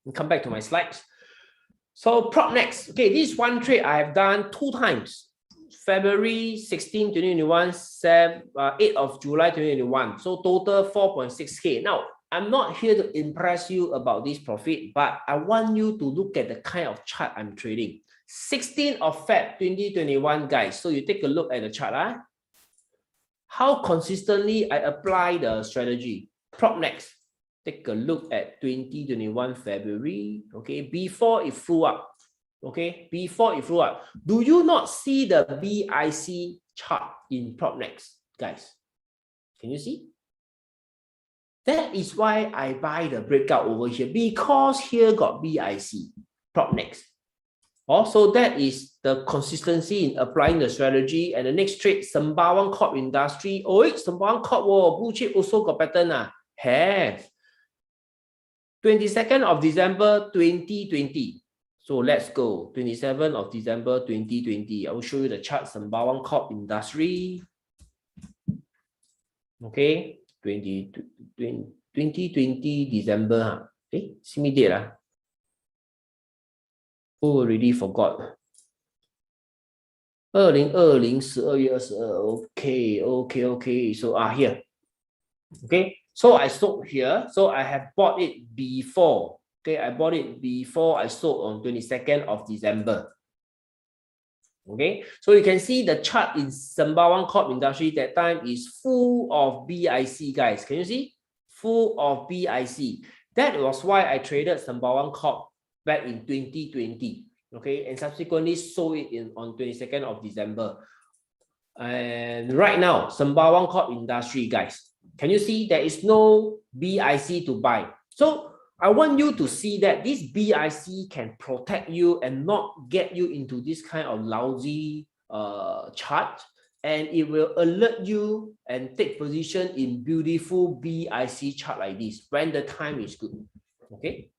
and come back to my slides. So prop next. Okay, this one trade I have done 2 times. February 16, 2021, 8 of July 2021. So total 4.6K. Now, I'm not here to impress you about this profit, but I want you to look at the kind of chart I'm trading. 16th of Feb 2021, guys. So you take a look at the chart. How consistently I apply the strategy. Prop next. Take a look at 2021 February. Okay, before it flew up. Okay, before it flew up. Do you not see the BIC chart in prop next, guys? Can you see? That is why I buy the breakout over here, because here got BIC, prop next. Also, that is the consistency in applying the strategy. And the next trade, Sembawang Corp Industry. Oh, Sembawang Corp, blue chip also got pattern. Have. 22nd of December 2020. So let's go. 27th of December 2020. I will show you the chart, Sembawang Corp Industry. Okay. 2020 December. Okay, see me date. Oh, already forgot. 2020 12月22. Okay. So here. Okay. So I sold here. So I have bought it before. Okay, I bought it before I sold on 22nd of December. Okay, so you can see the chart in Sembawang Corp Industry that time is full of BIC, guys. Can you see? Full of BIC. That was why I traded Sembawang Corp back in 2020. Okay, and subsequently sold it on 22nd of December. And right now, Sembawang Corp Industry, guys. Can you see there is no BIC to buy? So I want you to see that this BIC can protect you and not get you into this kind of lousy chart, and it will alert you and take position in beautiful BIC chart like this when the time is good. Okay.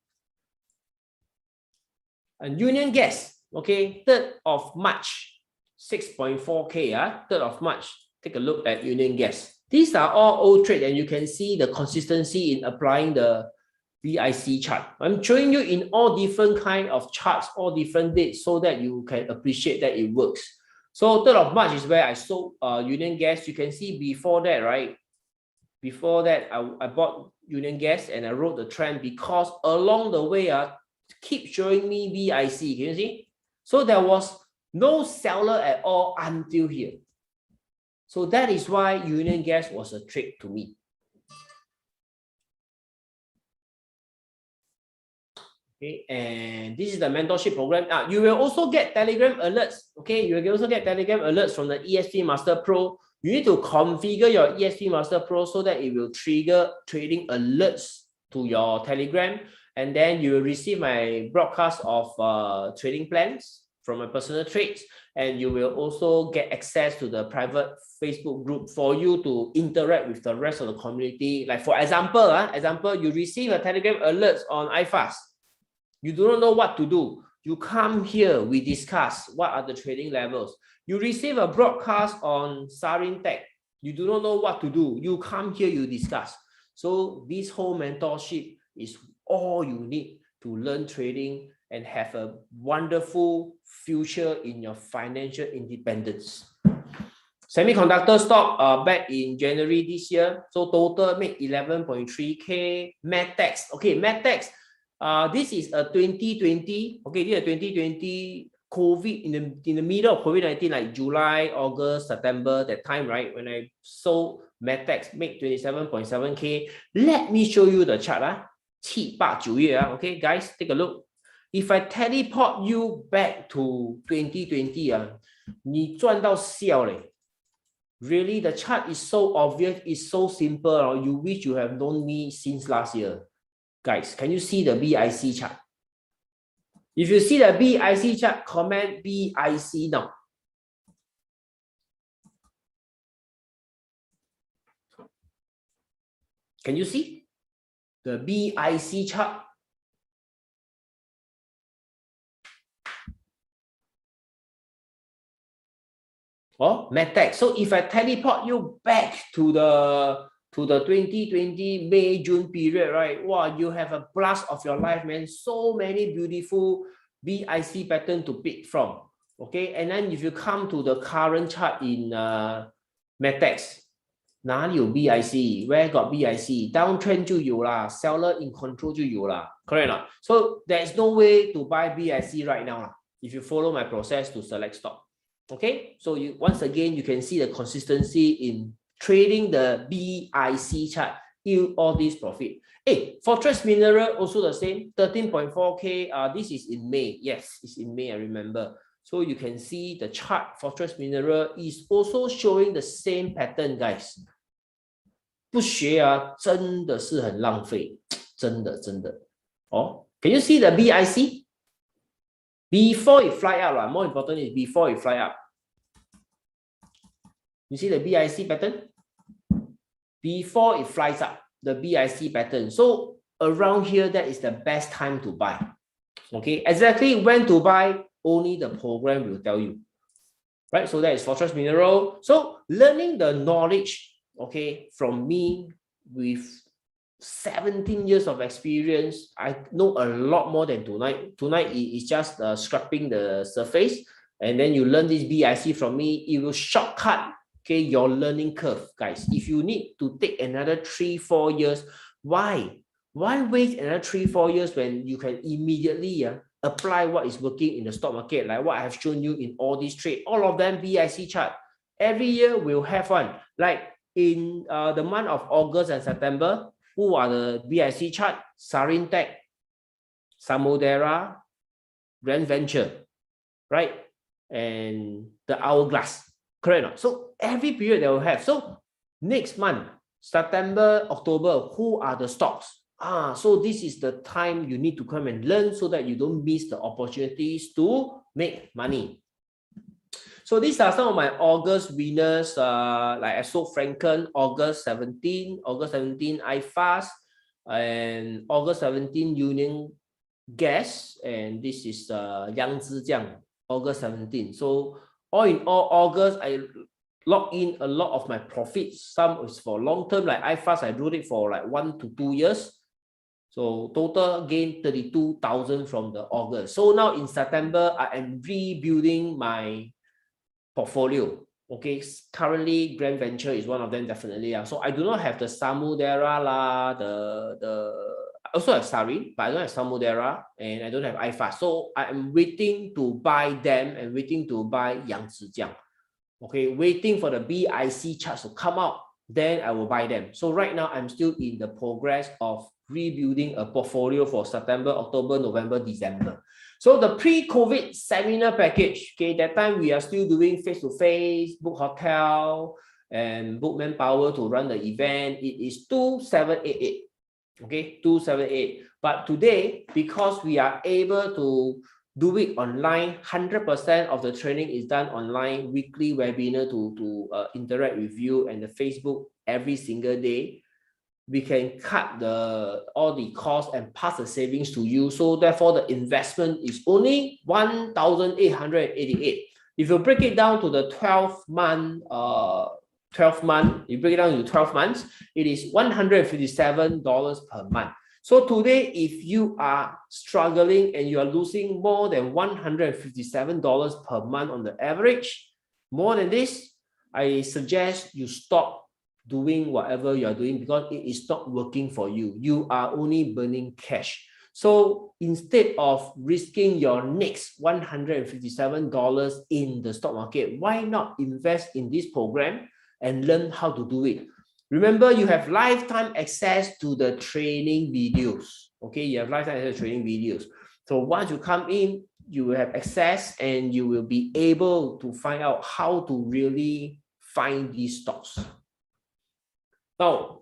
And Union Gas, okay, 3rd of March, 6.4K. 3rd of March. Take a look at Union Gas. These are all old trades, and you can see the consistency in applying the BIC chart. I'm showing you in all different kind of charts, all different dates, so that you can appreciate that it works. So 3rd of March is where I sold Union Gas. You can see before that, right? Before that, I bought Union Gas and I wrote the trend because along the way, keep showing me BIC. Can you see? So there was no seller at all until here. So that is why Union Gas was a trade to me. Okay, and this is the mentorship program. You will also get Telegram alerts. Okay, you will also get Telegram alerts from the ESP Master Pro. You need to configure your ESP Master Pro so that it will trigger trading alerts to your Telegram, and then you will receive my broadcast of trading plans from my personal trades, and you will also get access to the private Facebook group for you to interact with the rest of the community. Like for example, you receive a Telegram alerts on iFast. You do not know what to do. You come here, we discuss what are the trading levels. You receive a broadcast on Sarin Tech. You do not know what to do. You come here, you discuss. So this whole mentorship is all you need to learn trading and have a wonderful future in your financial independence. Semiconductor stock back in January this year. So total make 11.3K. Matex. Okay, Matex. This is a 2020. Okay, this is a 2020 COVID in the middle of COVID-19, like July, August, September, that time, right? When I sold Matex, make 27.7K. Let me show you the chart. 7、8、9月. Okay, guys, take a look. If I teleport you back to 2020, 你赚到笑嘞. Really, the chart is so obvious, it's so simple. You wish you have known me since last year. Guys, can you see the BIC chart? If you see the BIC chart, comment BIC now. Can you see the BIC chart? Oh, Matex. So if I teleport you back to the 2020 May June period, right? Wow, you have a blast of your life, man. So many beautiful BIC pattern to pick from. Okay, and then if you come to the current chart in Matex, 哪里有 BIC? Where got BIC? Downtrend 就有啦 ，seller in control 就有啦 ，correct 啦 ？So there is no way to buy BIC right now 啦。If you follow my process to select stock, okay? So you once again you can see the consistency in trading the BIC chart, yield all this profit. Hey, Fortress Mineral also the same, 13.4K. This is in May. Yes, it's in May. I remember. So you can see the chart Fortress Mineral is also showing the same pattern, guys. 不学啊，真的是很浪费，真的真的。哦 ，Can you see the BIC? Before it fly up, more important is before it fly up. You see the BIC pattern? Before it flies up, the BIC pattern. So around here, that is the best time to buy. Okay, exactly when to buy, only the program will tell you. Right, so that is Fortress Mineral. So learning the knowledge, okay, from me with 17 years of experience, I know a lot more than tonight. Tonight is just scraping the surface, and then you learn this BIC from me. It will shortcut, okay, your learning curve, guys. If you need to take another 3-4 years, why waste another 3-4 years when you can immediately apply what is working in the stock market, like what I have shown you in all these trades, all of them BIC chart. Every year we'll have one. Like in the month of August and September, who are the BIC chart? Sarintech, Samudera, Grand Venture, right? And the Hourglass, correct? So every period they will have. So next month, September, October, who are the stocks? So this is the time you need to come and learn so that you don't miss the opportunities to make money. So these are some of my August winners, like I sold Franken, August 17, iFast, and August 17, Union Gas, and this is Yangzijiang, August 17. So all in all, August, I lock in a lot of my profits. Some is for long term, like iFast, I wrote it for like 1 to 2 years. So total gain 32,000 from the August. So now in September, I am rebuilding my portfolio. Okay, currently Grand Venture is one of them, definitely. So I do not have the Samudera la, I also have Sari, but I don't have Samudera, and I don't have iFast. So I am waiting to buy them and waiting to buy Yangzijiang. Okay, waiting for the BIC charts to come out, then I will buy them. So right now I'm still in the progress of rebuilding a portfolio for September, October, November, December. So the pre-COVID seminar package, okay, that time we are still doing face-to-face, book hotel, and book manpower to run the event. It is 2788, okay, 2788. But today, because we are able to do it online, 100% of the training is done online, weekly webinar to interact with you, and the Facebook every single day. We can cut all the costs and pass the savings to you. So therefore, the investment is only 1,888. If you break it down to the 12 month, you break it down to 12 months, it is $157 per month. So today, if you are struggling and you are losing more than $157 per month on the average, more than this, I suggest you stop doing whatever you are doing because it is not working for you. You are only burning cash. So instead of risking your next $157 in the stock market, why not invest in this program and learn how to do it? Remember, you have lifetime access to the training videos. Okay, you have lifetime access to training videos. So once you come in, you will have access and you will be able to find out how to really find these stocks. Now,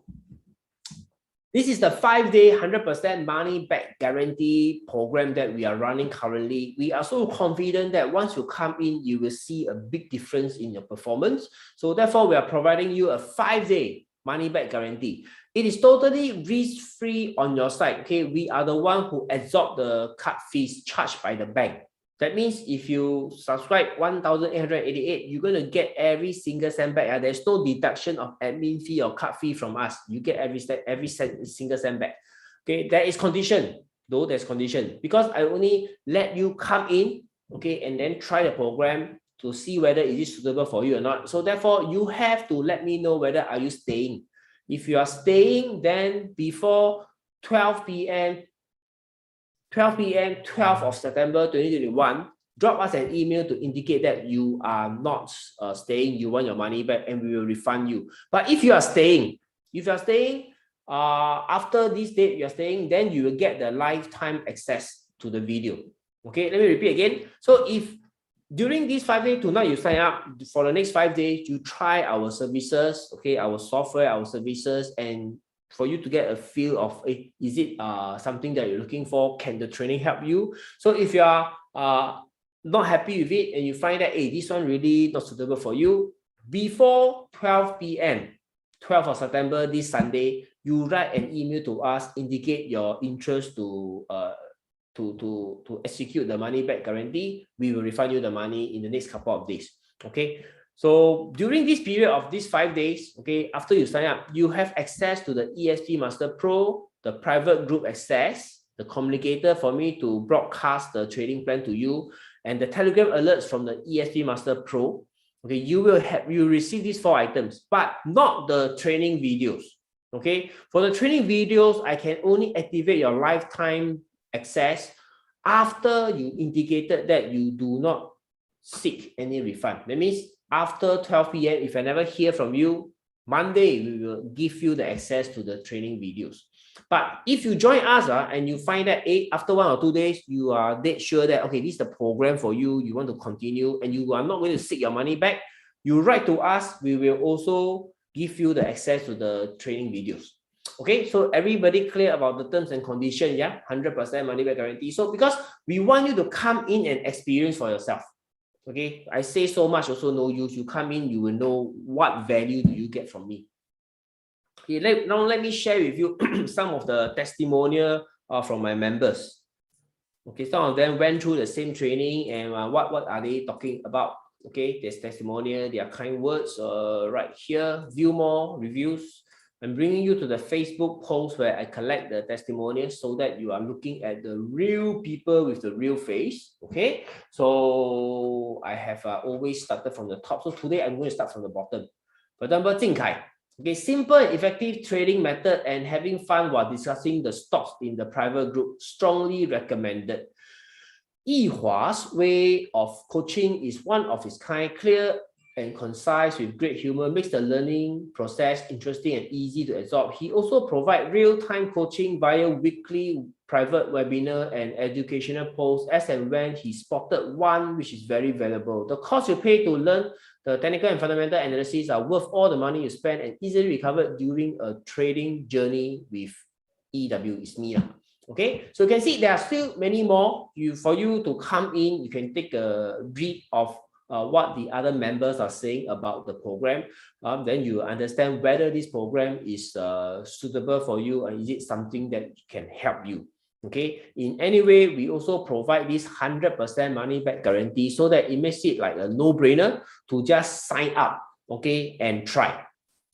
this is the 5-day 100% money back guarantee program that we are running currently. We are so confident that once you come in, you will see a big difference in your performance. So therefore, we are providing you a 5-day money back guarantee. It is totally risk-free on your side. Okay, we are the one who absorb the card fees charged by the bank. That means if you subscribe 1,888, you're going to get every single cent back. There's no deduction of admin fee or card fee from us. You get every single cent back. Okay, there is condition, though there's condition. Because I only let you come in, okay, and then try the program to see whether it is suitable for you or not. So therefore, you have to let me know whether are you staying. If you are staying, then before 12 p.m., 12th of September 2021, drop us an email to indicate that you are not staying, you want your money back, and we will refund you. But if you are staying, after this date you are staying, then you will get the lifetime access to the video. Okay, let me repeat again. So if during these 5 days tonight you sign up, for the next 5 days you try our services, okay, our software, our services, and for you to get a feel of, is it something that you're looking for? Can the training help you? So if you are not happy with it and you find that, this one really not suitable for you, before 12 p.m., 12th of September, this Sunday, you write an email to us, indicate your interest to execute the money back guarantee. We will refund you the money in the next couple of days. Okay. So during this period of these 5 days, okay, after you sign up, you have access to the ESG Master Pro, the private group access, the communicator for me to broadcast the trading plan to you, and the Telegram alerts from the ESG Master Pro. Okay, you will receive these 4 items, but not the training videos. Okay, for the training videos, I can only activate your lifetime access after you indicated that you do not seek any refund. That means after 12 p.m., if I never hear from you, Monday, we will give you the access to the training videos. But if you join us and you find that after 1 or 2 days, you are dead sure that, okay, this is the program for you, you want to continue, and you are not going to seek your money back, you write to us, we will also give you the access to the training videos. Okay, so everybody clear about the terms and conditions, yeah? 100% money back guarantee. So because we want you to come in and experience for yourself. Okay, I say so much also no use. You come in, you will know what value do you get from me. Okay, now let me share with you some of the testimonial from my members. Okay, some of them went through the same training, and what are they talking about? Okay, there's testimonial, their kind words right here. View more reviews. I'm bringing you to the Facebook post where I collect the testimonials so that you are looking at the real people with the real face. Okay, so I have always started from the top. So today I'm going to start from the bottom. For example, Jing Kai. Okay, simple and effective trading method and having fun while discussing the stocks in the private group. Strongly recommended. Yihua's way of coaching is one of its kind, clear and concise with great humor, makes the learning process interesting and easy to absorb. He also provides real-time coaching via weekly private webinar and educational posts as and when he spotted one which is very valuable. The cost you pay to learn the technical and fundamental analysis are worth all the money you spend and easily recovered during a trading journey with EW. Is me. Okay, so you can see there are still many more. For you to come in, you can take a read of what the other members are saying about the program. Then you understand whether this program is suitable for you and is it something that can help you. Okay, in any way, we also provide this 100% money back guarantee so that it makes it like a no-brainer to just sign up, okay, and try.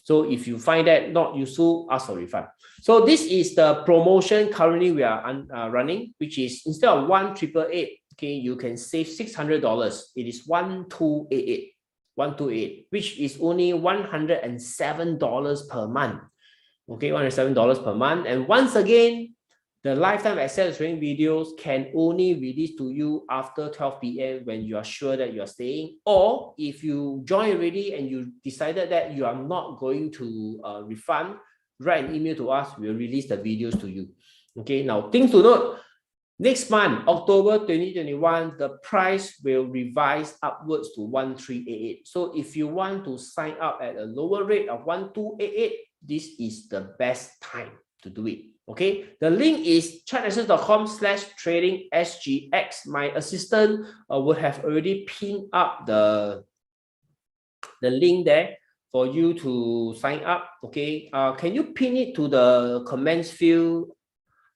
So if you find that not useful, ask for refund. So this is the promotion currently we are running, which is instead of 1,888, okay, you can save $600. It is 1,288, which is only $107 per month. Okay, $107 per month. And once again, the lifetime access training videos can only release to you after 12 p.m. when you are sure that you are staying, or if you join already and you decided that you are not going to refund, write an email to us, we'll release the videos to you. Okay, now things to note. Next month, October 2021, the price will revise upwards to 1,388. So if you want to sign up at a lower rate of 1,288, this is the best time to do it. Okay, the link is chartaccess.com/trading/SGX. My assistant would have already pinned up the link there for you to sign up. Okay, can you pin it to the comments field,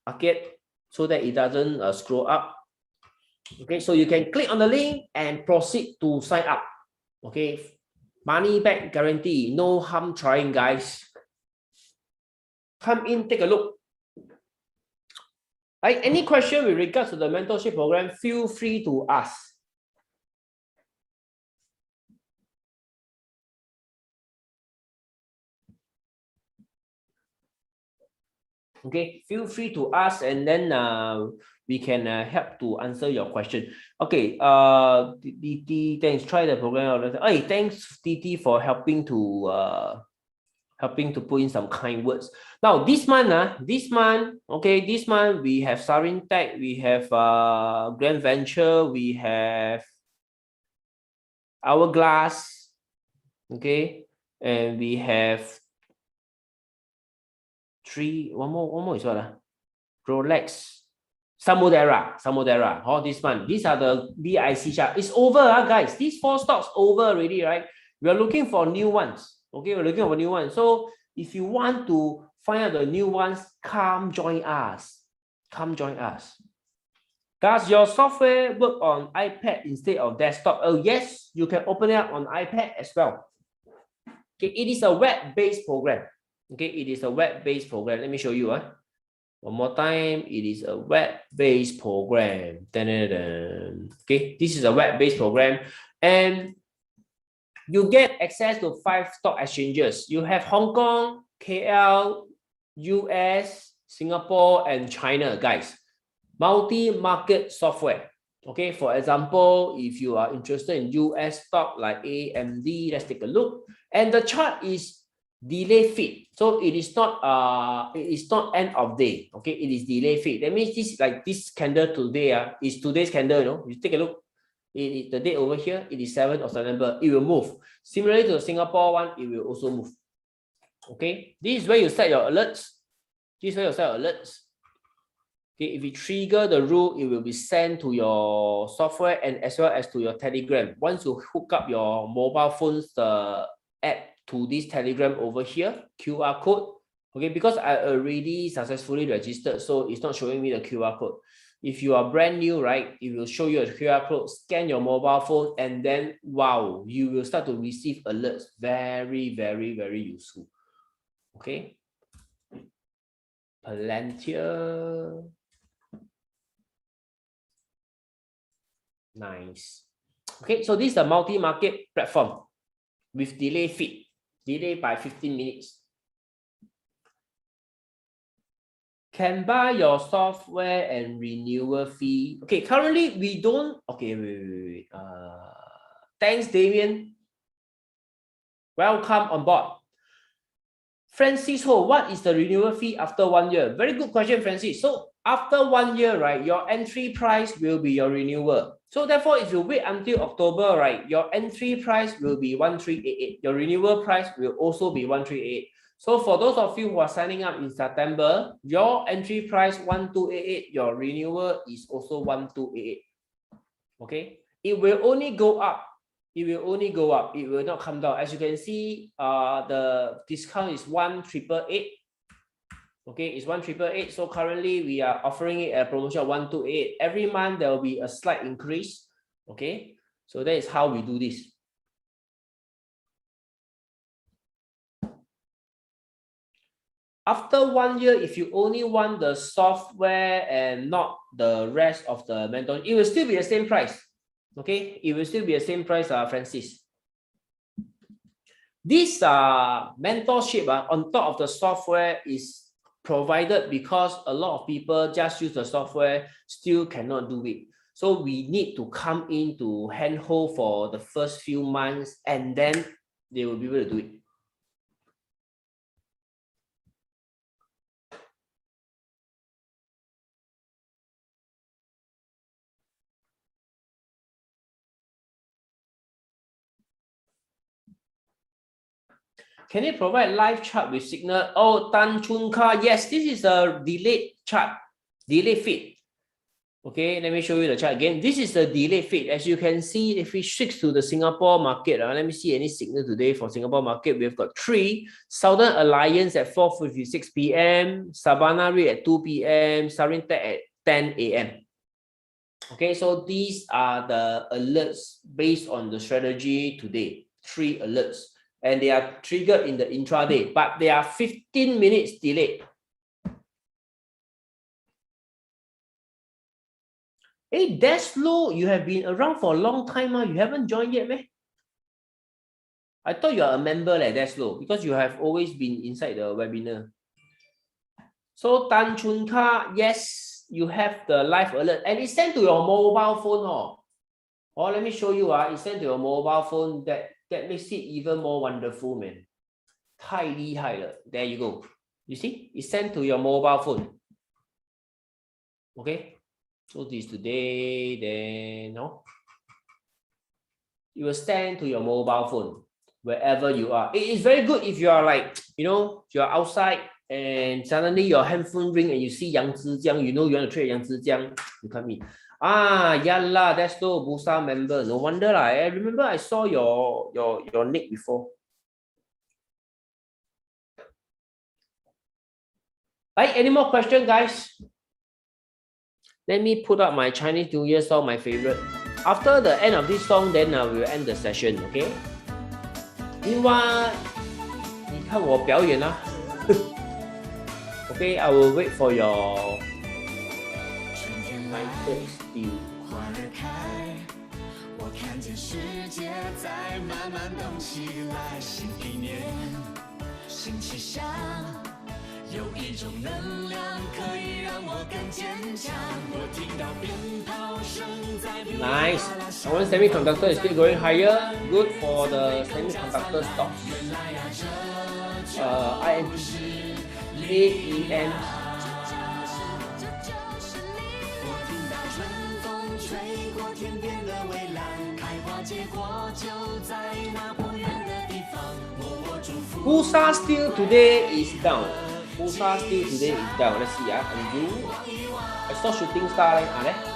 Akit, so that it doesn't scroll up? Okay, so you can click on the link and proceed to sign up. Okay, money back guarantee, no harm trying, guys. Come in, take a look. Any question with regards to the mentorship program, feel free to ask. Okay, feel free to ask, and then we can help to answer your question. Okay, TT, thanks. Try the program. Hey, thanks TT for helping to put in some kind words. Now this month, okay, this month we have Sarin Tech, we have Grand Venture, we have Hourglass, okay, and we have one more is what? Rolex, Samudera, all this month. These are the BIC chart. It's over, guys. These 4 stocks over already, right? We are looking for new ones. Okay, we're looking for new ones. So if you want to find out the new ones, come join us. Come join us. Does your software work on iPad instead of desktop? Oh, yes, you can open it up on iPad as well. Okay, it is a web-based program. Okay, it is a web-based program. Let me show you. One more time, it is a web-based program. Okay, this is a web-based program, and you get access to 5 stock exchanges. You have Hong Kong, KL, US, Singapore, and China, guys. Multi-market software. Okay, for example, if you are interested in US stock like AMD, let's take a look. And the chart is delay feed, so it is not end of day. Okay, it is delay feed. That means this, like this candle today is today's candle. You know, you take a look, the date over here, it is 7th of September. It will move. Similarly to the Singapore one, it will also move. Okay, this is where you set your alerts. Okay, if you trigger the rule, it will be sent to your software and as well as to your Telegram. Once you hook up your mobile phone's app to this Telegram over here, QR code. Okay, because I already successfully registered, so it's not showing me the QR code. If you are brand new, right, it will show you a QR code. Scan your mobile phone, and then wow, you will start to receive alerts. Very, very, very useful. Okay. Palantir. Nice. Okay, so this is a multi-market platform with delay feed, delay by 15 minutes. Can buy your software and renewal fee. Okay, currently we don't. Okay, wait. Thanks, Damien. Welcome on board. Francis Ho, what is the renewal fee after 1 year? Very good question, Francis. So after 1 year, right, your entry price will be your renewal. So therefore, if you wait until October, right, your entry price will be 1388. Your renewal price will also be 1388. So for those of you who are signing up in September, your entry price 1288, your renewal is also 1288. Okay, it will only go up. It will only go up. It will not come down. As you can see, the discount is 1888. Okay, it's 1888. So currently we are offering it a promotion of 1288. Every month there will be a slight increase. Okay, so that is how we do this. After 1 year, if you only want the software and not the rest of the mentor, it will still be the same price. Okay, it will still be the same price, Francis. This mentorship on top of the software is provided because a lot of people just use the software, still cannot do it. So we need to come in to handhold for the first few months, and then they will be able to do it. Can it provide live chart with signal? Oh, Tan Chun Ka, yes, this is a delayed chart, delay feed. Okay, let me show you the chart again. This is the delay feed. As you can see, if we switch to the Singapore market, let me see any signal today for Singapore market. We've got 3, Southern Alliance at 4:56 p.m., Sabana Red at 2 p.m., Sarin Tech at 10 a.m. Okay, so these are the alerts based on the strategy today. 3 alerts. And they are triggered in the intraday, but they are 15 minutes delayed. Hey, Deslo, you have been around for a long time. You haven't joined yet, man? I thought you are a member like Deslo because you have always been inside the webinar. So Tan Chun Ka, yes, you have the live alert and it's sent to your mobile phone. Or let me show you. It's sent to your mobile phone. That makes it even more wonderful, man. 太厉害了. There you go. You see, it's sent to your mobile phone. Okay. So this today, then no. It will send to your mobile phone wherever you are. It is very good if you are like, you're outside and suddenly your handphone ring and you see Yang Zhijiang, you want to trade Yang Zhijiang, you come in. Yeah lah, that's no Busa member. No wonder lah. I remember I saw your nick before. Right, any more questions, guys? Let me put up my Chinese New Year song, my favorite. After the end of this song, then we will end the session, okay? 另外，你看我表演啊。Okay, I will wait for your my still. 我看见世界在慢慢动起来，新一年，新气象。有一种能量可以让我更坚强。我听到鞭炮声在噼里啪啦。 Nice. Our semiconductor is still going higher. Good for the semiconductor stocks. INT, AEM. 我听到春风吹过天边的蔚蓝，开花结果就在那不远的地方。我祝福。 Busa still today is down. Busa still today is down. Let's see. Undo. I saw shooting star.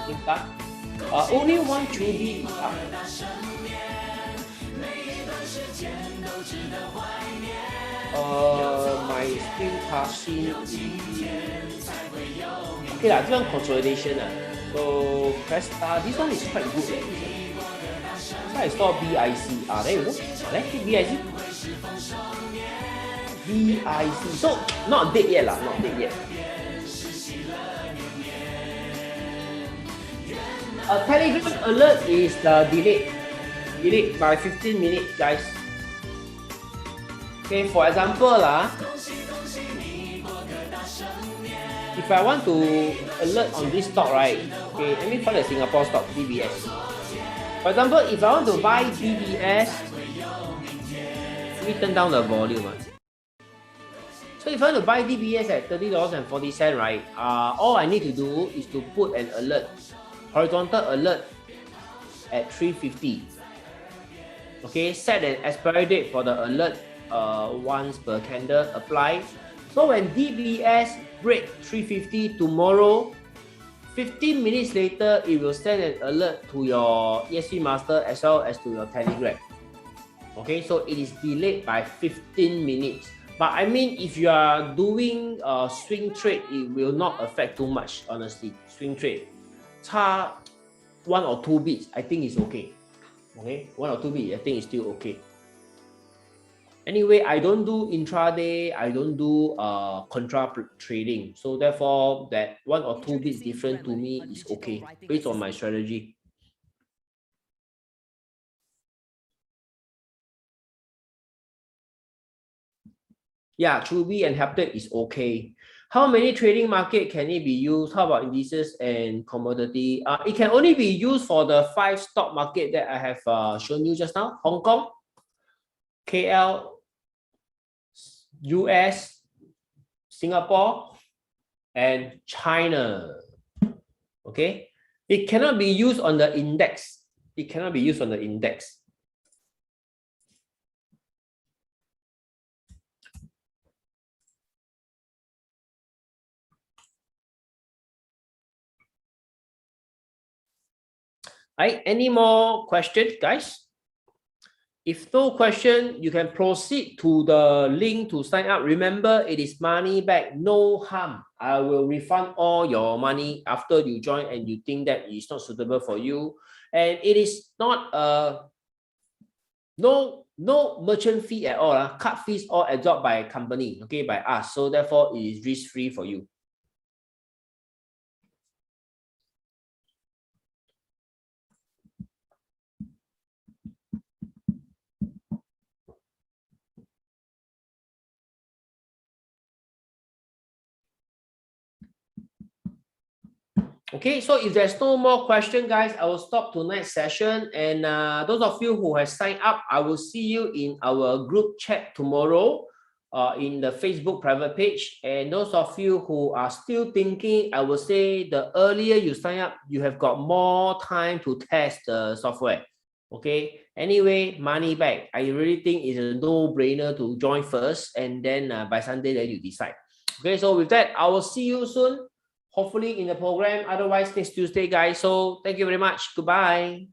Shooting star. Only one QB is up. My still passing. Okay lah, this one consolidation lah. So press star. This one is quite good. So I saw BIC. There you go. Let's see BIC. BIC. So not dead yet lah. Not dead yet. A Telegram alert is delayed by 15 minutes, guys. Okay, for example if I want to alert on this stock, right? Okay, let me find the Singapore stock, DBS. For example, if I want to buy DBS, let me turn down the volume. So if I want to buy DBS at $30.40, right? All I need to do is to put an alert, horizontal alert at 350. Okay, set an expiry date for the alert once per candle, apply. So when DBS break 350 tomorrow, 15 minutes later, it will send an alert to your ESG Master as well as to your Telegram. Okay, so it is delayed by 15 minutes. But I mean, if you are doing swing trade, it will not affect too much, honestly. Swing trade, 差 1 or 2 bits, I think it's okay. Okay, 1 or 2 bits, I think it's still okay. Anyway, I don't do intraday, I don't do contra trading. So therefore, that 1 or 2 bits different to me is okay, based on my strategy. Yeah, Truby and Haptic is okay. How many trading market can it be used? How about indices and commodity? It can only be used for the 5 stock market that I have shown you just now. Hong Kong, KL, US, Singapore, and China. Okay, it cannot be used on the index. It cannot be used on the index. Right, any more questions, guys? If no question, you can proceed to the link to sign up. Remember, it is money back, no harm. I will refund all your money after you join and you think that it's not suitable for you. And it is not no merchant fee at all. Card fees all absorbed by company, okay, by us. So therefore, it is risk-free for you. Okay, so if there's no more question, guys, I will stop tonight's session. And those of you who have signed up, I will see you in our group chat tomorrow in the Facebook private page. And those of you who are still thinking, I will say the earlier you sign up, you have got more time to test the software. Okay, anyway, money back. I really think it's a no-brainer to join first, and then by Sunday, then you decide. Okay, so with that, I will see you soon. Hopefully in the program, otherwise next Tuesday, guys. So thank you very much. Goodbye.